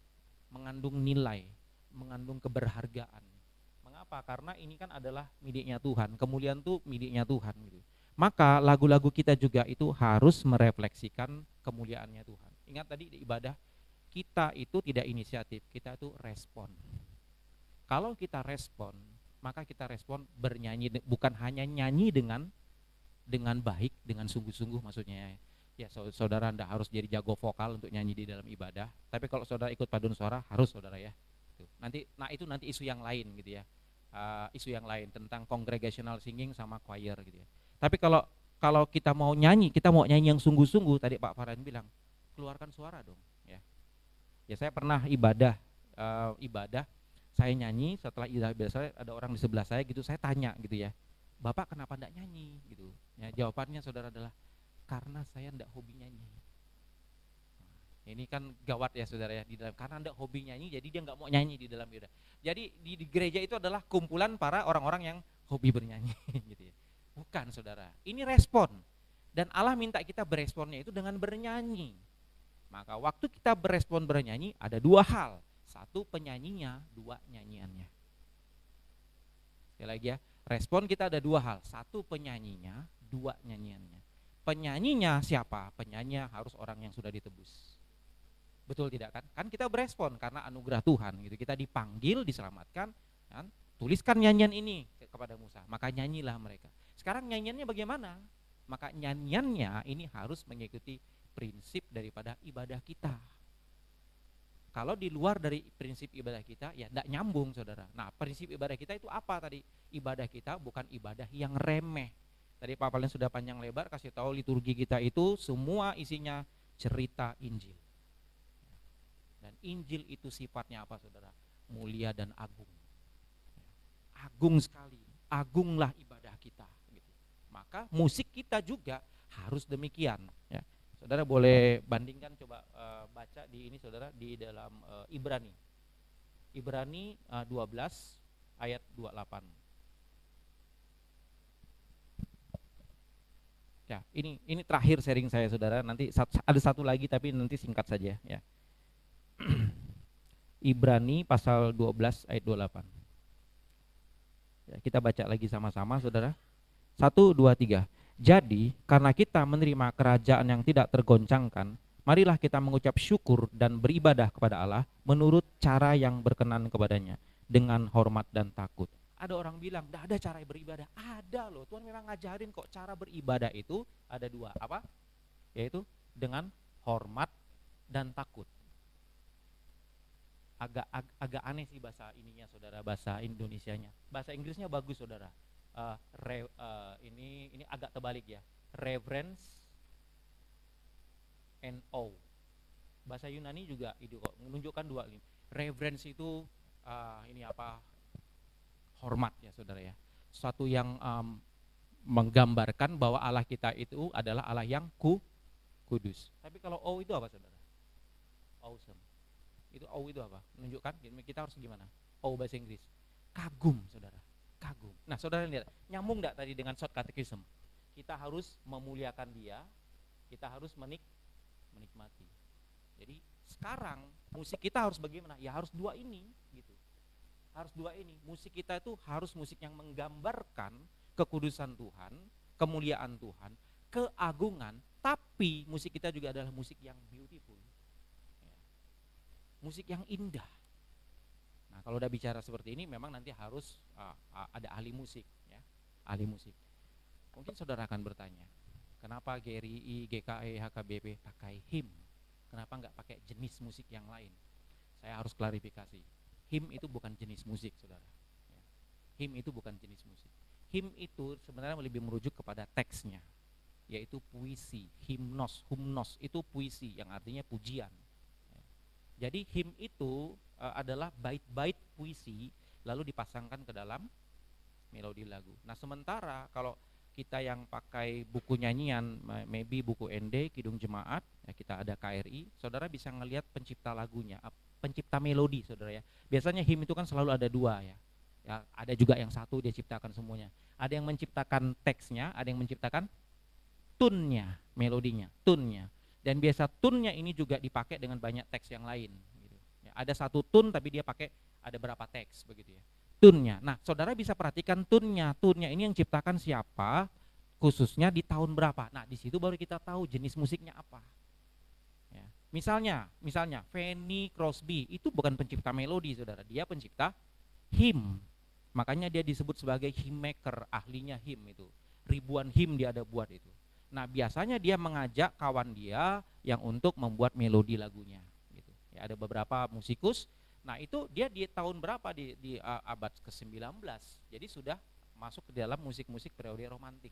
mengandung nilai, mengandung keberhargaan. Mengapa? Karena ini kan adalah miliknya Tuhan. Kemuliaan itu miliknya Tuhan gitu. Maka lagu-lagu kita juga itu harus merefleksikan kemuliaannya Tuhan. Ingat tadi di ibadah kita itu tidak inisiatif, kita itu respon. Kalau kita respon, maka kita respon bernyanyi, bukan hanya nyanyi dengan baik, dengan sungguh-sungguh maksudnya. Ya saudara tidak harus jadi jago vokal untuk nyanyi di dalam ibadah. Tapi kalau saudara ikut paduan suara harus saudara ya. Nanti isu yang lain gitu ya, isu yang lain tentang congregational singing sama choir gitu ya. Tapi kalau kita mau nyanyi yang sungguh-sungguh, tadi Pak Farhan bilang keluarkan suara dong ya. Ya saya pernah ibadah saya nyanyi, setelah ibadah saya ada orang di sebelah saya gitu, saya tanya gitu ya, Bapak kenapa enggak nyanyi gitu ya. Jawabannya saudara adalah karena saya enggak hobi nyanyi. Ini kan gawat ya saudara ya, di dalam karena enggak hobi nyanyi jadi dia enggak mau nyanyi di dalam ibadah. Jadi di gereja itu adalah kumpulan para orang-orang yang hobi bernyanyi gitu ya. Bukan saudara, ini respon. Dan Allah minta kita beresponnya itu dengan bernyanyi. Maka waktu kita berespon bernyanyi ada dua hal. Satu penyanyinya, dua nyanyiannya. Sekali lagi ya, respon kita ada dua hal. Satu penyanyinya, dua nyanyiannya. Penyanyinya siapa? Penyanyinya harus orang yang sudah ditebus. Betul tidak kan? Kan kita berespon karena anugerah Tuhan gitu. Kita dipanggil, diselamatkan, kan? Tuliskan nyanyian ini kepada Musa. Maka nyanyilah mereka. Sekarang nyanyiannya bagaimana? Maka nyanyiannya ini harus mengikuti prinsip daripada ibadah kita. Kalau di luar dari prinsip ibadah kita, ya tidak nyambung saudara. Nah prinsip ibadah kita itu apa tadi? Ibadah kita bukan ibadah yang remeh. Tadi Pak Palen sudah panjang lebar kasih tahu liturgi kita itu semua isinya cerita Injil. Dan Injil itu sifatnya apa saudara? Mulia dan agung. Agung sekali, agunglah ibadah kita. Gitu. Maka musik kita juga harus demikian. Ya. Saudara boleh bandingkan, coba baca di ini saudara di dalam Ibrani. Ibrani 12 ayat 28. Ya, ini terakhir sharing saya saudara. Nanti ada satu lagi tapi nanti singkat saja ya. Ibrani pasal 12 ayat 28. Ya, kita baca lagi sama-sama saudara. 1, 2, 3. Jadi karena kita menerima kerajaan yang tidak tergoncangkan, marilah kita mengucap syukur dan beribadah kepada Allah menurut cara yang berkenan kepadanya, dengan hormat dan takut. Ada orang bilang, tidak ada cara beribadah. Ada loh, Tuhan memang ngajarin kok cara beribadah itu ada dua. Apa? Yaitu dengan hormat dan takut. Agak aneh sih bahasa ininya saudara, bahasa Indonesianya. Bahasa Inggrisnya bagus saudara. Ini agak terbalik ya. Reverence and awe. Bahasa Yunani juga itu kok menunjukkan dua ini. Reverence itu ini apa? Hormat ya saudara ya. Suatu yang menggambarkan bahwa Allah kita itu adalah Allah yang kudus. Tapi kalau awe itu apa saudara? Awesome. Itu awe itu apa? Menunjukkan kita harus gimana? Awe bahasa Inggris. Kagum, saudara. Kagum. Nah, saudara lihat, nyambung enggak tadi dengan short catechism? Kita harus memuliakan dia, kita harus menikmati. Jadi sekarang musik kita harus bagaimana? Ya harus dua ini gitu. Harus dua ini. Musik kita itu harus musik yang menggambarkan kekudusan Tuhan, kemuliaan Tuhan, keagungan, tapi musik kita juga adalah musik yang beautiful. Ya. Musik yang indah. Nah, kalau udah bicara seperti ini memang nanti harus ada ahli musik ya. Ahli musik. Mungkin saudara akan bertanya, kenapa GRI, GKE, HKBP pakai hymn? Kenapa nggak pakai jenis musik yang lain? Saya harus klarifikasi. Hymn itu bukan jenis musik, saudara. Ya. Hymn itu bukan jenis musik. Hymn itu sebenarnya lebih merujuk kepada teksnya, yaitu puisi. Humnos itu puisi yang artinya pujian. Ya. Jadi hymn itu adalah bait-bait puisi lalu dipasangkan ke dalam melodi lagu. Nah, sementara kalau kita yang pakai buku nyanyian, maybe buku ND, Kidung Jemaat, ya kita ada KRI, saudara bisa ngelihat pencipta lagunya, pencipta melodi, saudara ya. Biasanya hymn itu kan selalu ada dua ya. Ya, ada juga yang satu dia ciptakan semuanya. Ada yang menciptakan teksnya, ada yang menciptakan tune-nya, melodinya, tune-nya. Dan biasa tune-nya ini juga dipakai dengan banyak teks yang lain. Gitu. Ya, ada satu tune tapi dia pakai ada berapa teks begitu ya. Tune-nya. Nah, saudara bisa perhatikan tune-nya. Tune-nya ini yang ciptakan siapa, khususnya di tahun berapa. Nah, di situ baru kita tahu jenis musiknya apa. Ya. Misalnya Fanny Crosby itu bukan pencipta melodi, saudara. Dia pencipta hymn. Makanya dia disebut sebagai hymn maker, ahlinya hymn itu. Ribuan hymn dia ada buat itu. Nah, biasanya dia mengajak kawan dia yang untuk membuat melodi lagunya. Gitu. Ya, ada beberapa musikus. Nah, itu dia di tahun berapa di abad ke-19. Jadi sudah masuk ke dalam musik-musik periode romantik.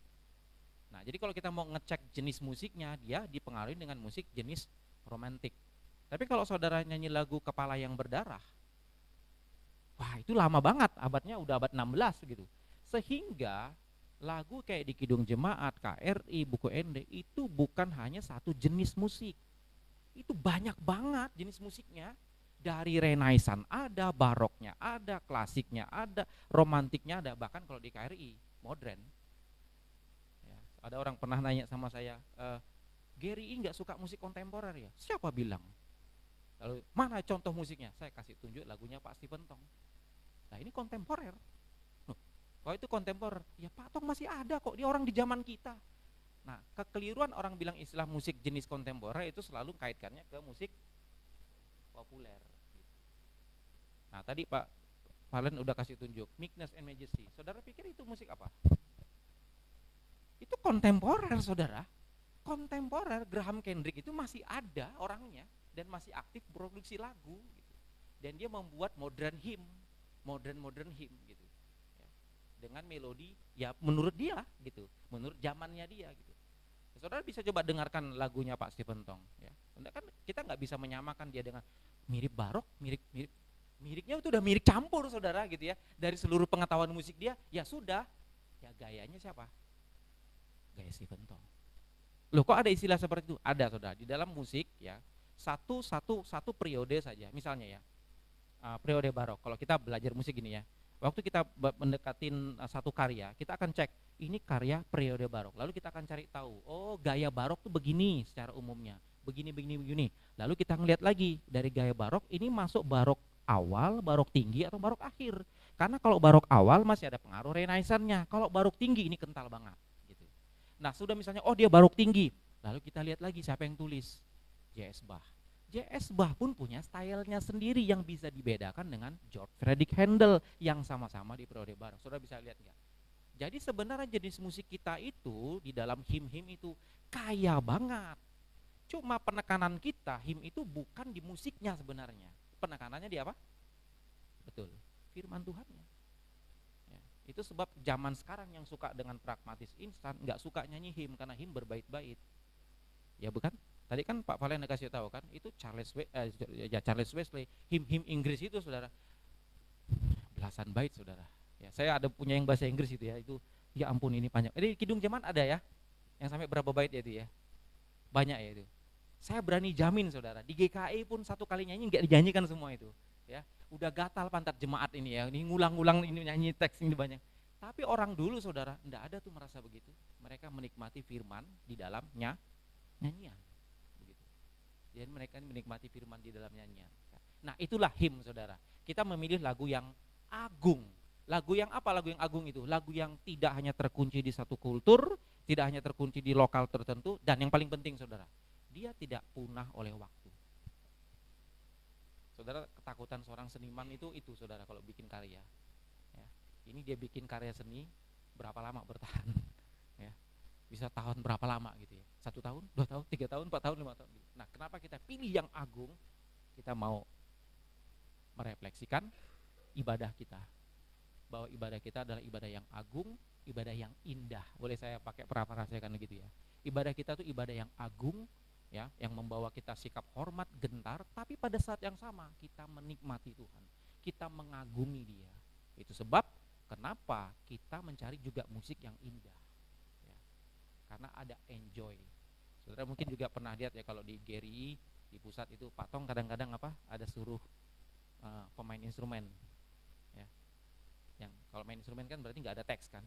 Nah, jadi kalau kita mau ngecek jenis musiknya, dia dipengaruhi dengan musik jenis romantik. Tapi kalau saudara nyanyi lagu Kepala yang Berdarah, wah itu lama banget, abadnya udah abad 16 gitu. Sehingga lagu kayak di Kidung Jemaat, KRI, buku ND itu bukan hanya satu jenis musik. Itu banyak banget jenis musiknya. Dari Renaissance ada, baroknya ada, klasiknya ada, romantiknya ada, bahkan kalau di KRI modern. Ya, ada orang pernah nanya sama saya, GRI nggak suka musik kontemporer ya? Siapa bilang? Lalu mana contoh musiknya? Saya kasih tunjuk lagunya Pak Stephen Tong. Nah ini kontemporer. Loh, kalau itu kontemporer, ya Pak Tong masih ada kok, dia orang di zaman kita. Nah, kekeliruan orang bilang istilah musik jenis kontemporer itu selalu kaitkannya ke musik populer. Nah, tadi Pak Valen udah kasih tunjuk Meekness and Majesty. Saudara pikir itu musik apa? Itu kontemporer, saudara. Kontemporer. Graham Kendrick itu masih ada orangnya dan masih aktif produksi lagu gitu. Dan dia membuat modern hymn gitu ya. Dengan melodi ya menurut dia gitu, menurut zamannya dia gitu. Saudara bisa coba dengarkan lagunya Pak Stephen Tong ya. Kan kita nggak bisa menyamakan dia dengan mirip barok, miripnya itu udah mirip campur, saudara gitu ya. Dari seluruh pengetahuan musik dia, ya sudah, ya gayanya siapa? Gaya Stephen Tong. Loh, kok ada istilah seperti itu? Ada, saudara. Di dalam musik ya, satu periode saja. Misalnya ya, periode barok. Kalau kita belajar musik gini ya, waktu kita mendekatin satu karya, kita akan cek ini karya periode barok. Lalu kita akan cari tahu, oh gaya barok tuh begini secara umumnya, begini. Lalu kita ngeliat lagi dari gaya barok ini masuk barok awal, barok tinggi atau barok akhir. Karena kalau barok awal masih ada pengaruh Renaissance-nya. Kalau barok tinggi ini kental banget gitu. Nah, sudah misalnya oh dia barok tinggi. Lalu kita lihat lagi siapa yang tulis? J.S. Bach. J.S. Bach pun punya stylenya sendiri yang bisa dibedakan dengan George Frederick Handel yang sama-sama di periode barok. Saudara bisa lihat enggak? Jadi sebenarnya jenis musik kita itu di dalam hymn itu kaya banget. Cuma penekanan kita hymn itu bukan di musiknya sebenarnya. Penekanannya di apa? Betul, firman Tuhannya ya, itu sebab zaman sekarang yang suka dengan pragmatis instan nggak suka nyanyi hymn karena hymn berbait-bait ya, bukan? Tadi kan Pak Valen kasih tahu kan itu Charles Wesley hymn Inggris itu, saudara, belasan bait, saudara ya. Saya ada punya yang bahasa Inggris itu ya, itu ya ampun ini panjang. Jadi Kidung Jemaat ada ya yang sampai berapa bait ya itu ya, banyak ya itu. Saya berani jamin saudara, di GKI pun satu kali nyanyi nggak dinyanyikan semua itu, ya. Udah gatal pantat jemaat ini ya, ini ngulang-ngulang ini nyanyi teks ini banyak. Tapi orang dulu saudara, enggak ada tuh merasa begitu. Mereka menikmati firman di dalamnya nyanyian. Begitu. Jadi mereka menikmati firman di dalam nyanyian. Nah itulah him saudara. Kita memilih lagu yang agung. Lagu yang apa lagu yang agung itu? Lagu yang tidak hanya terkunci di satu kultur, tidak hanya terkunci di lokal tertentu, dan yang paling penting saudara, dia tidak punah oleh waktu. Saudara, ketakutan seorang seniman itu saudara kalau bikin karya. Ya. Ini dia bikin karya seni berapa lama bertahan? Ya. Bisa tahun berapa lama gitu ya? 1 tahun, 2 tahun, 3 tahun, 4 tahun, 5 tahun. Nah, kenapa kita pilih yang agung? Kita mau merefleksikan ibadah kita, bahwa ibadah kita adalah ibadah yang agung, ibadah yang indah. Boleh saya pakai parafrasekan gitu ya? Ibadah kita tuh ibadah yang agung, ya, yang membawa kita sikap hormat, gentar, tapi pada saat yang sama kita menikmati Tuhan, kita mengagumi Dia. Itu sebab kenapa kita mencari juga musik yang indah, ya, karena ada enjoy. Saudara mungkin juga pernah lihat ya kalau di GRI di pusat itu Pak Tong kadang-kadang apa ada suruh pemain instrumen, ya, yang kalau main instrumen kan berarti nggak ada teks kan,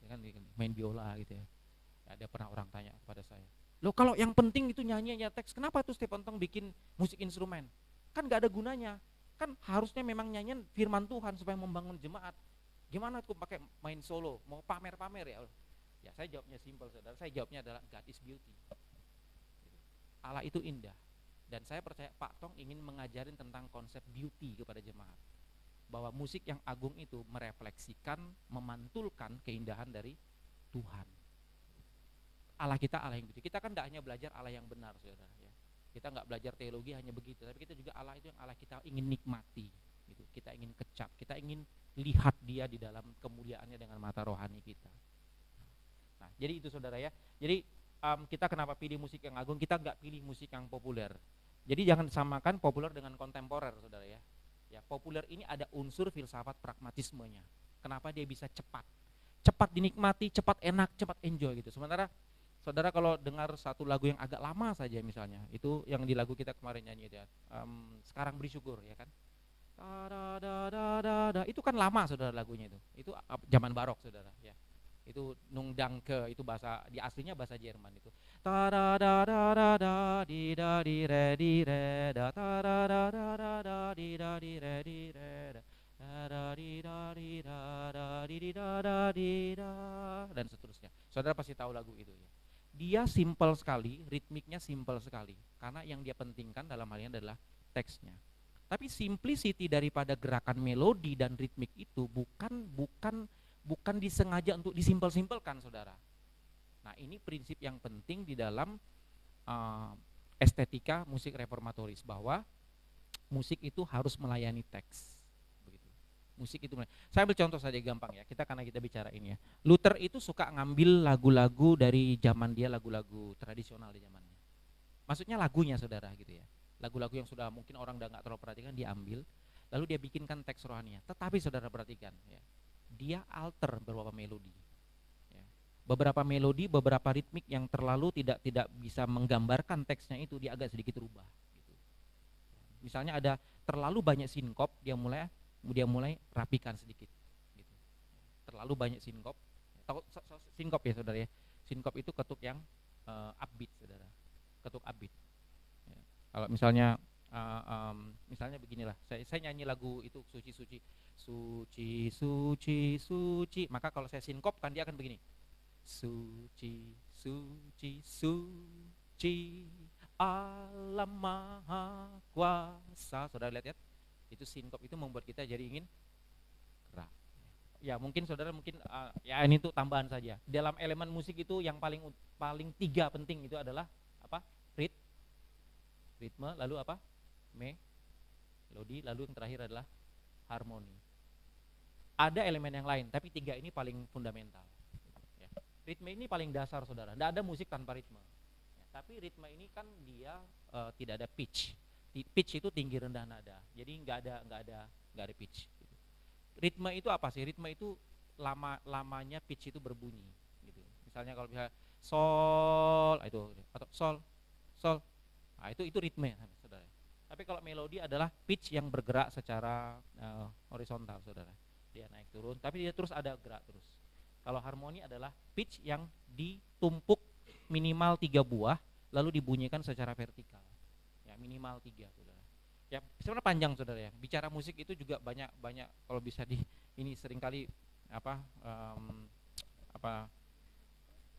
ya kan main biola gitu ya. Ada pernah orang tanya kepada saya, loh kalau yang penting itu nyanyinya teks, kenapa tuh Stephen Tong bikin musik instrumen? Kan gak ada gunanya. Kan harusnya memang nyanyian firman Tuhan supaya membangun jemaat. Gimana tuh pakai main solo, mau pamer-pamer ya? Ya saya jawabnya simpel saudara, saya jawabnya adalah God is beauty. Allah itu indah. Dan saya percaya Pak Tong ingin mengajarin tentang konsep beauty kepada jemaat. Bahwa musik yang agung itu merefleksikan, memantulkan keindahan dari Tuhan. Allah kita Allah yang beauty. Kita kan tidak hanya belajar Allah yang benar saudara ya. Kita nggak belajar teologi hanya begitu, tapi kita juga Allah itu yang Allah kita ingin nikmati gitu. Kita ingin kecap, kita ingin lihat Dia di dalam kemuliaannya dengan mata rohani kita. Nah, jadi itu saudara ya. Jadi kita kenapa pilih musik yang agung, kita nggak pilih musik yang populer. Jadi jangan samakan populer dengan kontemporer saudara ya. Ya, populer ini ada unsur filsafat pragmatismenya. Kenapa dia bisa cepat? Cepat dinikmati, cepat enak, cepat enjoy gitu. Sementara saudara kalau dengar satu lagu yang agak lama saja misalnya, itu yang di lagu kita kemarin nyanyi itu ya, sekarang bersyukur ya kan, itu kan lama saudara lagunya itu zaman barok saudara ya, itu nungdangke, itu bahasa di aslinya bahasa Jerman itu, dan seterusnya. Saudara pasti tahu lagu itu ya. Dia simpel sekali, ritmiknya simpel sekali, karena yang dia pentingkan dalam hal ini adalah teksnya. Tapi simplicity daripada gerakan melodi dan ritmik itu bukan disengaja untuk disimpel-simpelkan, saudara. Nah, ini prinsip yang penting di dalam estetika musik reformatoris, bahwa musik itu harus melayani teks. Musik itu, saya ambil contoh saja gampang ya, karena kita bicara ini ya. Luther itu suka ngambil lagu-lagu dari zaman dia, lagu-lagu tradisional di zamannya. Maksudnya lagunya saudara gitu ya. Lagu-lagu yang sudah mungkin orang udah nggak terlalu perhatikan dia ambil, lalu dia bikinkan teks rohaninya. Tetapi saudara perhatikan ya, dia alter beberapa melodi. Ya. Beberapa melodi, beberapa ritmik yang terlalu tidak bisa menggambarkan teksnya itu dia agak sedikit rubah. Gitu. Misalnya ada terlalu banyak sinkop, dia mulai rapikan sedikit gitu. Terlalu banyak sinkop. Tahu sinkop ya saudara ya. Sinkop itu ketuk yang upbeat saudara. Ketuk upbeat. Ya. Kalau misalnya misalnya beginilah. Saya nyanyi lagu itu suci suci suci suci suci. Maka kalau saya sinkop kan dia akan begini. Suci suci suci Allah Maha Kuasa. Saudara lihat ya. Itu sinkop itu membuat kita jadi ingin gerak. Ya mungkin saudara ya ini tuh tambahan saja. Dalam elemen musik itu yang paling 3 penting itu adalah apa? Ritme, lalu apa? Melodi, lalu yang terakhir adalah harmoni. Ada elemen yang lain, tapi 3 ini paling fundamental. Ya. Ritme ini paling dasar saudara. Tidak ada musik tanpa ritme. Ya, tapi ritme ini kan dia tidak ada pitch. Pitch itu tinggi rendah nada, jadi nggak ada pitch. Ritme itu apa sih? Ritme itu lamanya pitch itu berbunyi. Gitu. Misalnya kalau bisa sol itu atau sol Nah, itu ritme, saudara. Tapi kalau melodi adalah pitch yang bergerak secara horizontal, saudara. Dia naik turun, tapi dia terus ada gerak terus. Kalau harmoni adalah pitch yang ditumpuk minimal 3 buah, lalu dibunyikan secara vertikal. Ya, minimal 3, saudara. Ya, sebenarnya panjang, saudara ya. Bicara musik itu juga banyak kalau bisa ini seringkali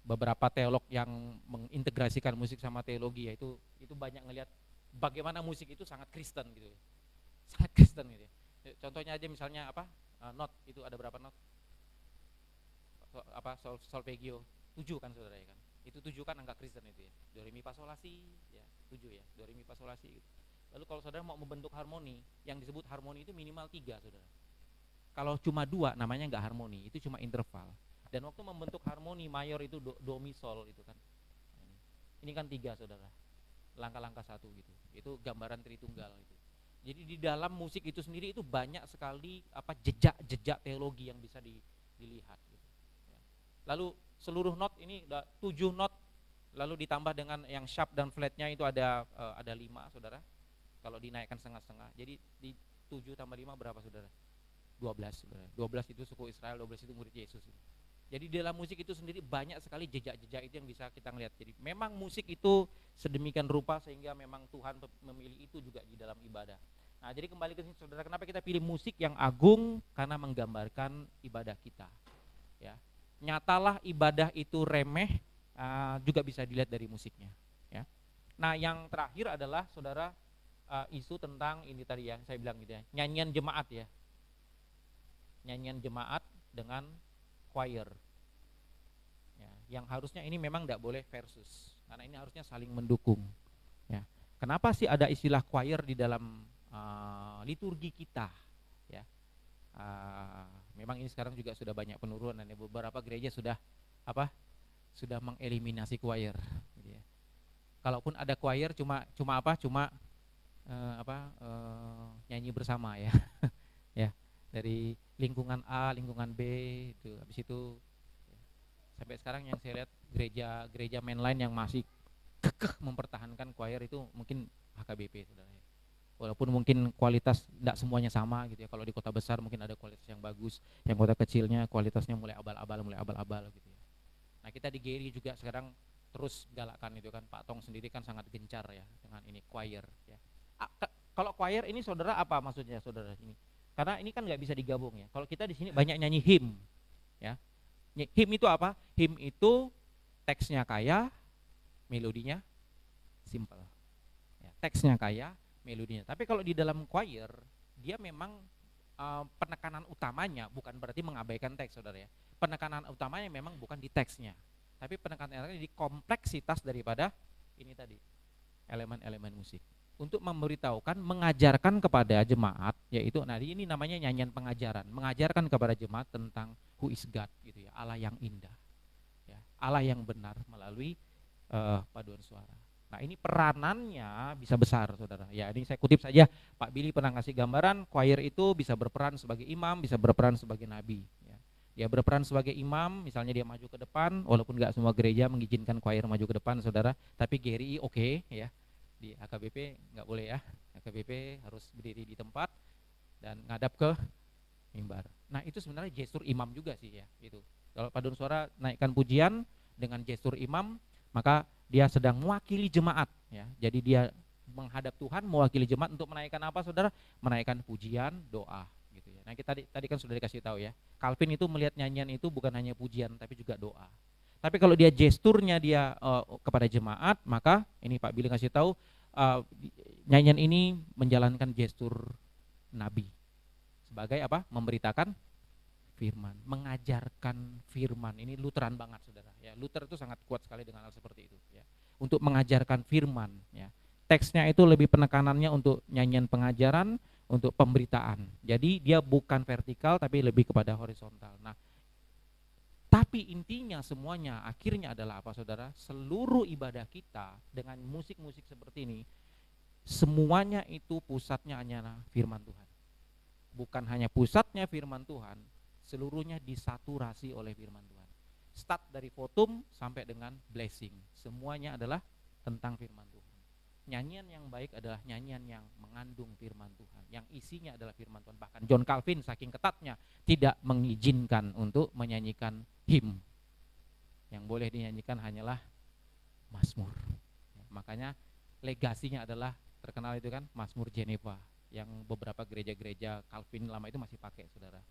beberapa teolog yang mengintegrasikan musik sama teologi, yaitu itu banyak ngelihat bagaimana musik itu sangat Kristen gitu ya. Sangat Kristen gitu ya. Contohnya aja misalnya not itu ada berapa not? Solfegio 7 kan, saudara ya kan. Itu 7 kan angka Kristen itu ya. Do re mi fa sol la si ya, 7 ya. Do re mi fa sol la si gitu. Lalu kalau saudara mau membentuk harmoni, yang disebut harmoni itu minimal 3, saudara. Kalau cuma 2 namanya nggak harmoni, itu cuma interval. Dan waktu membentuk harmoni mayor itu do mi sol itu kan. Ini kan 3, saudara. Langkah-langkah 1 gitu. Itu gambaran Tritunggal itu. Jadi di dalam musik itu sendiri itu banyak sekali jejak-jejak teologi yang bisa dilihat gitu. Ya. Lalu seluruh not ini 7 not, lalu ditambah dengan yang sharp dan flatnya itu ada 5, saudara. Kalau dinaikkan setengah-setengah. Jadi di 7 tambah 5 berapa, saudara? 12, saudara. 12 itu suku Israel, 12 itu murid Yesus. Jadi di dalam musik itu sendiri banyak sekali jejak-jejak itu yang bisa kita lihat. Jadi memang musik itu sedemikian rupa sehingga memang Tuhan memilih itu juga di dalam ibadah. Nah, jadi kembali ke sini, saudara, kenapa kita pilih musik yang agung? Karena menggambarkan ibadah kita. Ya, nyatalah ibadah itu remeh, juga bisa dilihat dari musiknya. Ya. Nah, yang terakhir adalah, saudara, isu tentang ini tadi ya, saya bilang gitu ya, nyanyian jemaat ya. Nyanyian jemaat dengan choir ya, yang harusnya ini memang tidak boleh versus, karena ini harusnya saling mendukung ya. Kenapa sih ada istilah choir di dalam liturgi kita ya? Memang ini sekarang juga sudah banyak penurunan ya, beberapa gereja sudah mengeliminasi choir gitu ya. Kalaupun ada choir cuma nyanyi bersama ya. Ya, dari lingkungan A, lingkungan B itu. Habis itu sampai sekarang yang saya lihat gereja mainline yang masih kekeh mempertahankan choir itu mungkin HKBP, saudara. Walaupun mungkin kualitas tidak semuanya sama gitu ya. Kalau di kota besar mungkin ada kualitas yang bagus, yang kota kecilnya kualitasnya mulai abal-abal gitu ya. Nah, kita di GRI juga sekarang terus galakkan itu kan. Pak Tong sendiri kan sangat gencar ya dengan ini choir ya. Kalau choir ini, saudara, apa maksudnya, saudara, ini? Karena ini kan nggak bisa digabung ya. Kalau kita di sini banyak nyanyi hymn, ya. Hymn itu apa? Hymn itu teksnya kaya, melodinya simple. Ya, teksnya kaya, melodinya. Tapi kalau di dalam choir, dia memang penekanan utamanya bukan berarti mengabaikan teks, saudara ya. Penekanan utamanya memang bukan di teksnya, tapi penekanan di kompleksitas daripada ini tadi, elemen-elemen musik. Untuk memberitahukan, mengajarkan kepada jemaat, yaitu ini namanya nyanyian pengajaran, mengajarkan kepada jemaat tentang who is God gitu ya, Allah yang indah ya, Allah yang benar melalui paduan suara. Nah, ini peranannya bisa besar, saudara ya. Ini saya kutip saja, Pak Billy pernah ngasih gambaran, choir itu bisa berperan sebagai imam, bisa berperan sebagai nabi ya. Dia berperan sebagai imam, misalnya dia maju ke depan, walaupun nggak semua gereja mengizinkan choir maju ke depan, saudara, tapi GRI oke ya. Di HKBP nggak boleh ya, HKBP harus berdiri di tempat dan ngadap ke mimbar. Nah, itu sebenarnya gestur imam juga sih ya, gitu. Kalau paduan suara naikkan pujian dengan gestur imam, maka dia sedang mewakili jemaat ya. Jadi dia menghadap Tuhan, mewakili jemaat untuk menaikkan apa, saudara? Menaikkan pujian, doa gitu ya. Nah, kita tadi kan sudah dikasih tahu ya. Calvin itu melihat nyanyian itu bukan hanya pujian tapi juga doa. Tapi kalau dia gesturnya dia kepada jemaat, maka ini Pak Billy kasih tahu, nyanyian ini menjalankan gestur nabi sebagai apa? Memberitakan firman, mengajarkan firman. Ini Lutheran banget, saudara ya. Luther itu sangat kuat sekali dengan hal seperti itu ya. Untuk mengajarkan firman ya. Teksnya itu lebih penekanannya untuk nyanyian pengajaran, untuk pemberitaan. Jadi dia bukan vertikal tapi lebih kepada horizontal. Nah, tapi intinya semuanya akhirnya adalah apa, saudara? Seluruh ibadah kita dengan musik-musik seperti ini, semuanya itu pusatnya hanyalah firman Tuhan. Bukan hanya pusatnya firman Tuhan, seluruhnya disaturasi oleh firman Tuhan. Start dari votum sampai dengan blessing, semuanya adalah tentang firman Tuhan. Nyanyian yang baik adalah nyanyian yang mengandung firman Tuhan, yang isinya adalah firman Tuhan. Bahkan John Calvin saking ketatnya tidak mengizinkan untuk menyanyikan hymn. Yang boleh dinyanyikan hanyalah Mazmur. Makanya legasinya adalah terkenal itu kan, Mazmur Geneva, yang beberapa gereja-gereja Calvin lama itu masih pakai, saudara.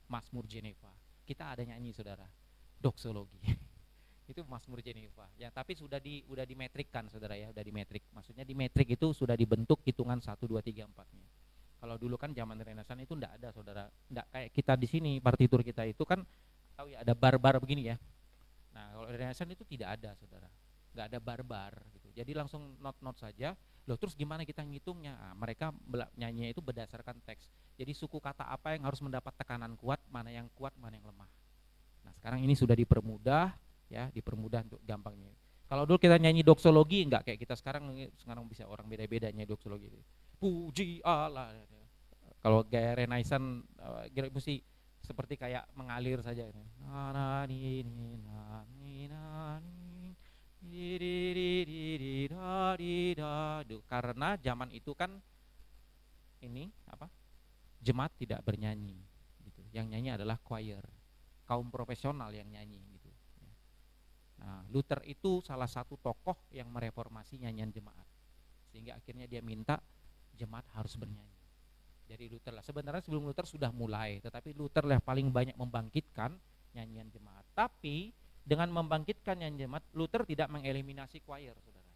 Mazmur Geneva. Kita ada nyanyi, saudara, doksologi. Itu Mazmur Geneva. Ya, tapi sudah dimetrikkan, saudara ya, sudah dimetrik. Maksudnya di metrik itu sudah dibentuk hitungan 1 2 3 4-nya. Kalau dulu kan zaman Renaissance itu enggak ada, saudara. Enggak kayak kita di sini, partitur kita itu kan tahu ya ada bar-bar begini ya. Nah, kalau Renaissance itu tidak ada, saudara. Enggak ada bar-bar gitu. Jadi langsung not-not saja. Loh, terus gimana kita ngitungnya? Nah, mereka nyanyinya itu berdasarkan teks. Jadi suku kata apa yang harus mendapat tekanan kuat, mana yang kuat, mana yang lemah. Nah, sekarang ini sudah dipermudah ya, dipermudah untuk gampangnya. Kalau dulu kita nyanyi doksologi enggak kayak kita sekarang bisa orang beda-beda nyanyi doksologi. Puji Allah. Kalau gaya Renaissance mesti seperti kayak mengalir saja. Karena zaman itu kan ini apa? Jemaat tidak bernyanyi gitu. Yang nyanyi adalah choir. Kaum profesional yang nyanyi gitu. Nah, Luther itu salah satu tokoh yang mereformasi nyanyian jemaat. Sehingga akhirnya dia minta jemaat harus bernyanyi. Dari Luther lah. Sebenarnya sebelum Luther sudah mulai, tetapi Luther lah paling banyak membangkitkan nyanyian jemaat. Tapi dengan membangkitkan nyanyian jemaat, Luther tidak mengeliminasi choir, saudara.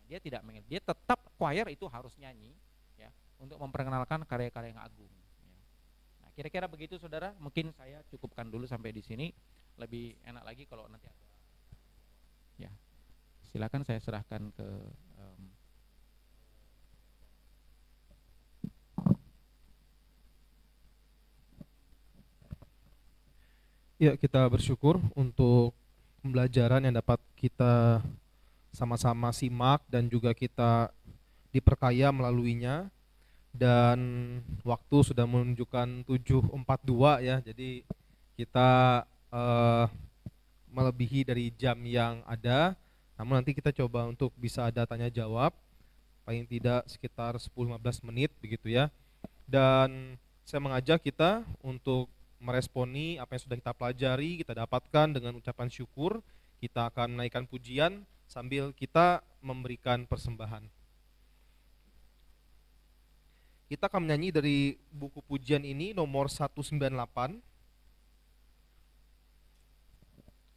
Dia tetap choir itu harus nyanyi ya, untuk memperkenalkan karya-karya yang agung. Ya. Nah, kira-kira begitu, saudara. Mungkin saya cukupkan dulu sampai di sini. Lebih enak lagi kalau nanti ada. Ya, silakan saya serahkan ke Ya, kita bersyukur untuk pembelajaran yang dapat kita sama-sama simak dan juga kita diperkaya melaluinya. Dan waktu sudah menunjukkan 7.42 ya, jadi kita melebihi dari jam yang ada. Namun nanti kita coba untuk bisa ada tanya jawab, paling tidak sekitar 10-15 menit begitu ya. Dan saya mengajak kita untuk meresponi apa yang sudah kita pelajari, kita dapatkan dengan ucapan syukur. Kita akan menaikkan pujian sambil kita memberikan persembahan. Kita akan menyanyi dari buku pujian ini nomor 198.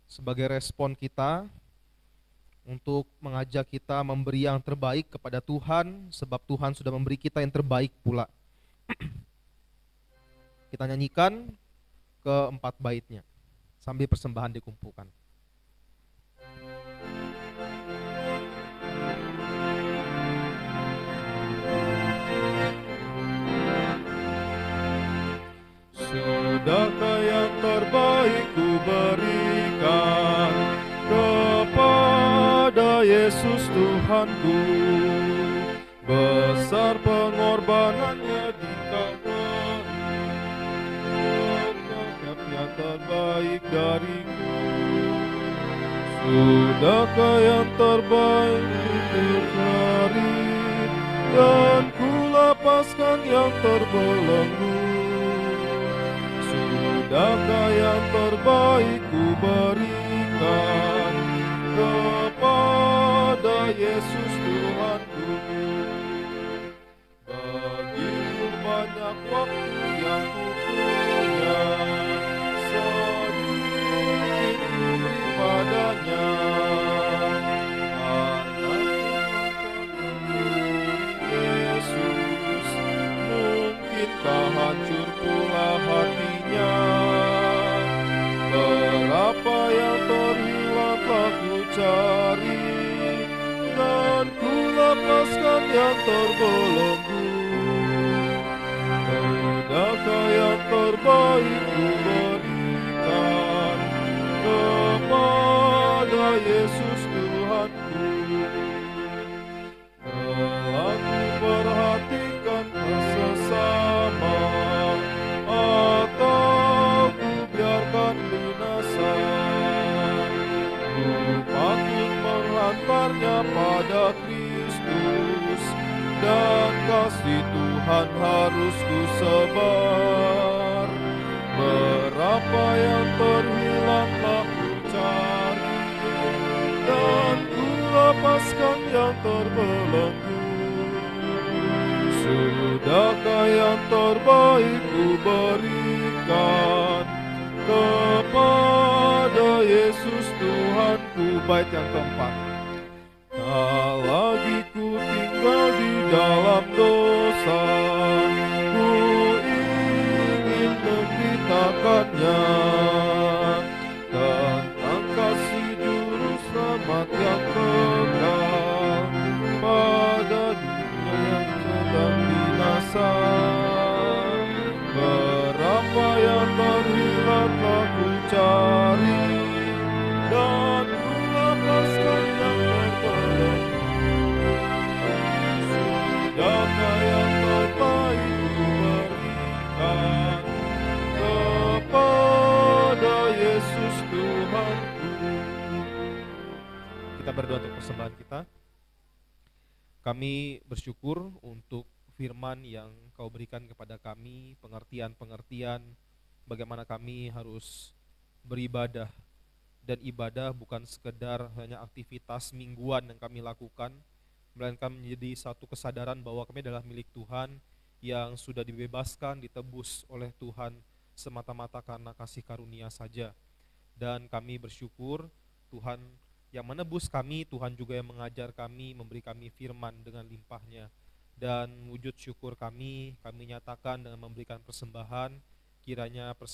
Sebagai respon kita untuk mengajak kita memberi yang terbaik kepada Tuhan, sebab Tuhan sudah memberi kita yang terbaik pula. Kita nyanyikan keempat baitnya sambil persembahan dikumpulkan. Sudahkah yang terbaik ku berikan kepada Yesus Tuhanku, besar pengorbanannya di Kalvari, yang terbaik dariku. Sudahkah yang terbaik ku cari, dan ku lepaskan yang terbelenggu. Sudahkah yang terbaik ku berikan kepada Yesus Tuhanku. Begitu banyak waktu yang ku punya, sedikit ku beri padanya. Yesus, mungkinkah hancur pula hatinya? Berapa yang terhilang telah ku cari, dan ku lepaskan yang terbelenggu. Sudahkah yang terbaik ku berikan kepada Yesus Tuhanku. Telah ku perhatikan sesama, atau ku biarkan binasa. Ku patut menghantarnya pada Kristus, sebar. Berapa yang terhilang telah ku cari, dan ku lepaskan yang terbelenggu. Sudahkah yang terbaik ku berikan kepada Yesus Tuhanku? Bait yang keempat. Tak lagi ku tinggal di dalam dosa, ku ingin memberitakannya tentang kasih juru selamat yang kekal pada dunia yang sedang binasa. Berapa yang terhilang telah ku cari, dan ku lepaskan yang terbelenggu. Sudahkah yang terbaik ku berikan kepada Yesus Tuhanku? Kita berdoa untuk persembahan kita. Kami bersyukur untuk firman yang Kau berikan kepada kami, pengertian-pengertian bagaimana kami harus beribadah. Dan ibadah bukan sekedar hanya aktivitas mingguan yang kami lakukan, melainkan menjadi satu kesadaran bahwa kami adalah milik Tuhan yang sudah dibebaskan, ditebus oleh Tuhan semata-mata karena kasih karunia saja. Dan kami bersyukur Tuhan yang menebus kami, Tuhan juga yang mengajar kami, memberi kami firman dengan limpahnya. Dan wujud syukur kami nyatakan dengan memberikan persembahan, kiranya persembahan